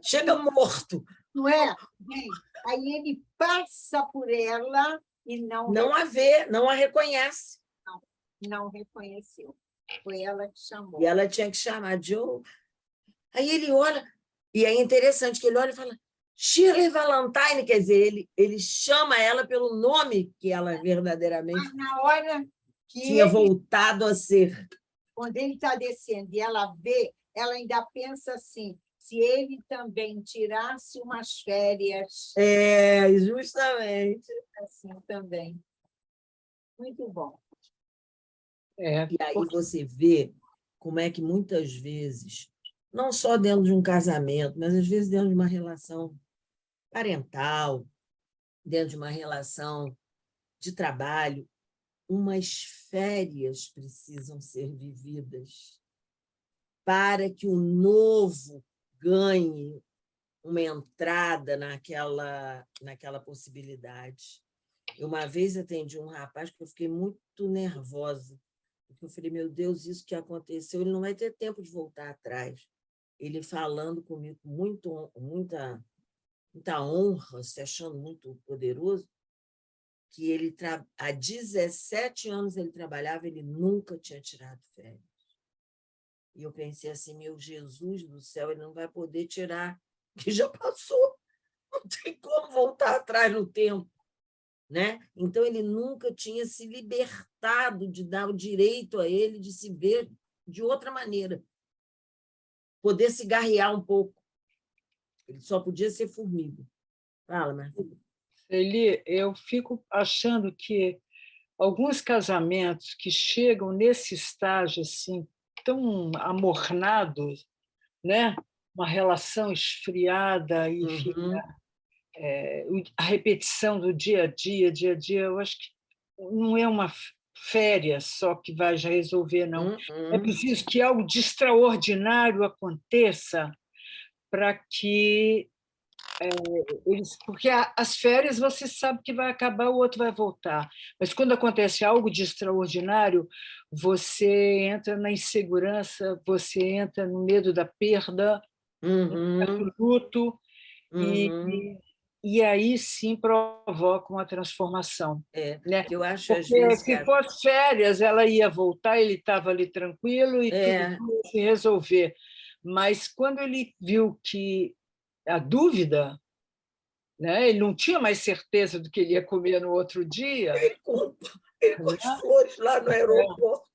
chega morto. Não é? Aí ele passa por ela e não a vê, não a reconhece. Não reconheceu. Foi ela que chamou. E ela tinha que chamar Joe. Aí ele olha, e é interessante que ele olha e fala, Shirley Valentine, quer dizer, ele chama ela pelo nome que ela verdadeiramente mas na hora que tinha voltado a ser. Quando ele está descendo e ela vê, ela ainda pensa assim, se ele também tirasse umas férias. Justamente. Assim também. Muito bom. E aí você vê como é que muitas vezes, não só dentro de um casamento, mas às vezes dentro de uma relação parental, dentro de uma relação de trabalho, umas férias precisam ser vividas para que o novo ganhe uma entrada naquela possibilidade. Eu, uma vez atendi um rapaz que eu fiquei muito nervosa, porque eu falei, meu Deus, isso que aconteceu, ele não vai ter tempo de voltar atrás. Ele falando comigo com muita honra, se achando muito poderoso, que ele há 17 anos ele trabalhava, ele nunca tinha tirado férias. E eu pensei assim, meu Jesus do céu, ele não vai poder tirar, que já passou, não tem como voltar atrás no tempo. Né? Então, ele nunca tinha se libertado de dar o direito a ele de se ver de outra maneira, poder cigarrear um pouco. Ele só podia ser formiga. Fala, Marcelo. Eli, eu fico achando que alguns casamentos que chegam nesse estágio assim, tão amornados, né? Uma relação esfriada e fica a repetição do dia a dia, eu acho que não é uma férias só que vai já resolver, não. É preciso que algo de extraordinário aconteça para que Porque as férias você sabe que vai acabar, o outro vai voltar. Mas quando acontece algo de extraordinário, você entra na insegurança, você entra no medo da perda, no luto, Uhum. e aí sim provoca uma transformação. Né? Que eu acho, às Porque vezes, que se fosse férias, ela ia voltar, ele estava ali tranquilo e tudo ia se resolver. Mas quando ele viu que a dúvida, né? Ele não tinha mais certeza do que ele ia comer no outro dia. ele com as flores lá no aeroporto.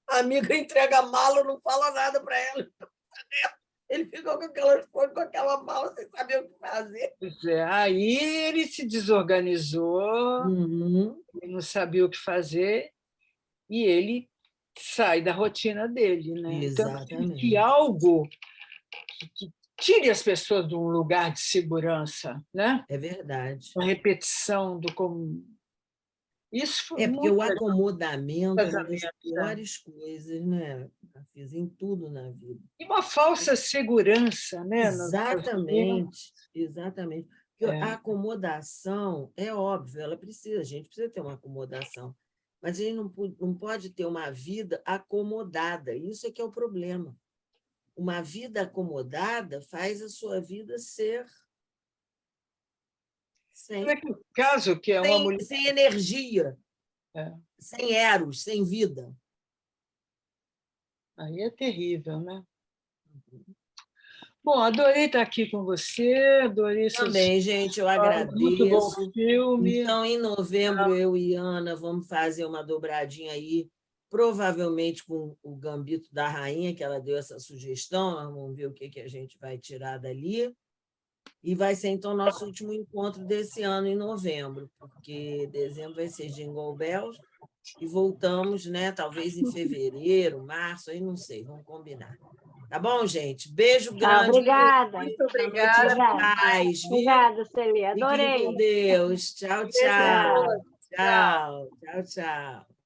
A amiga entrega a mala, não fala nada para ela. Ele ficou com aquelas flores, com aquela mala, sem saber o que fazer. Aí ele se desorganizou, ele não sabia o que fazer, e ele sai da rotina dele. Né? Exatamente. Então, que algo que tire as pessoas de um lugar de segurança. Né? É verdade. A repetição do como. Isso foi porque muito o acomodamento é uma das casamento, piores coisas, né? Fiz em tudo na vida. E uma falsa segurança, né? Exatamente, exatamente. Porque a acomodação é óbvio, ela precisa, a gente precisa ter uma acomodação, mas a gente não pode ter uma vida acomodada. Isso é que é o problema. Uma vida acomodada faz a sua vida ser sem caso que é uma mulher sem energia, sem eros, sem vida. Aí é terrível, né? Bom, adorei estar aqui com você, adorei Também, gente, eu agradeço. Muito bom filme. Então, em novembro, eu e Ana vamos fazer uma dobradinha aí, provavelmente com o Gambito da Rainha, que ela deu essa sugestão, nós vamos ver o que a gente vai tirar dali. E vai ser, então, nosso último encontro desse ano, em novembro, porque dezembro vai ser Jingle Bells, e voltamos, né, talvez em fevereiro, março, aí não sei, vamos combinar. Tá bom, gente? Beijo grande. Obrigada. Muito obrigada. Obrigada, Celi. Adorei. Fiquem com Deus. Tchau, tchau. Tchau, tchau, tchau.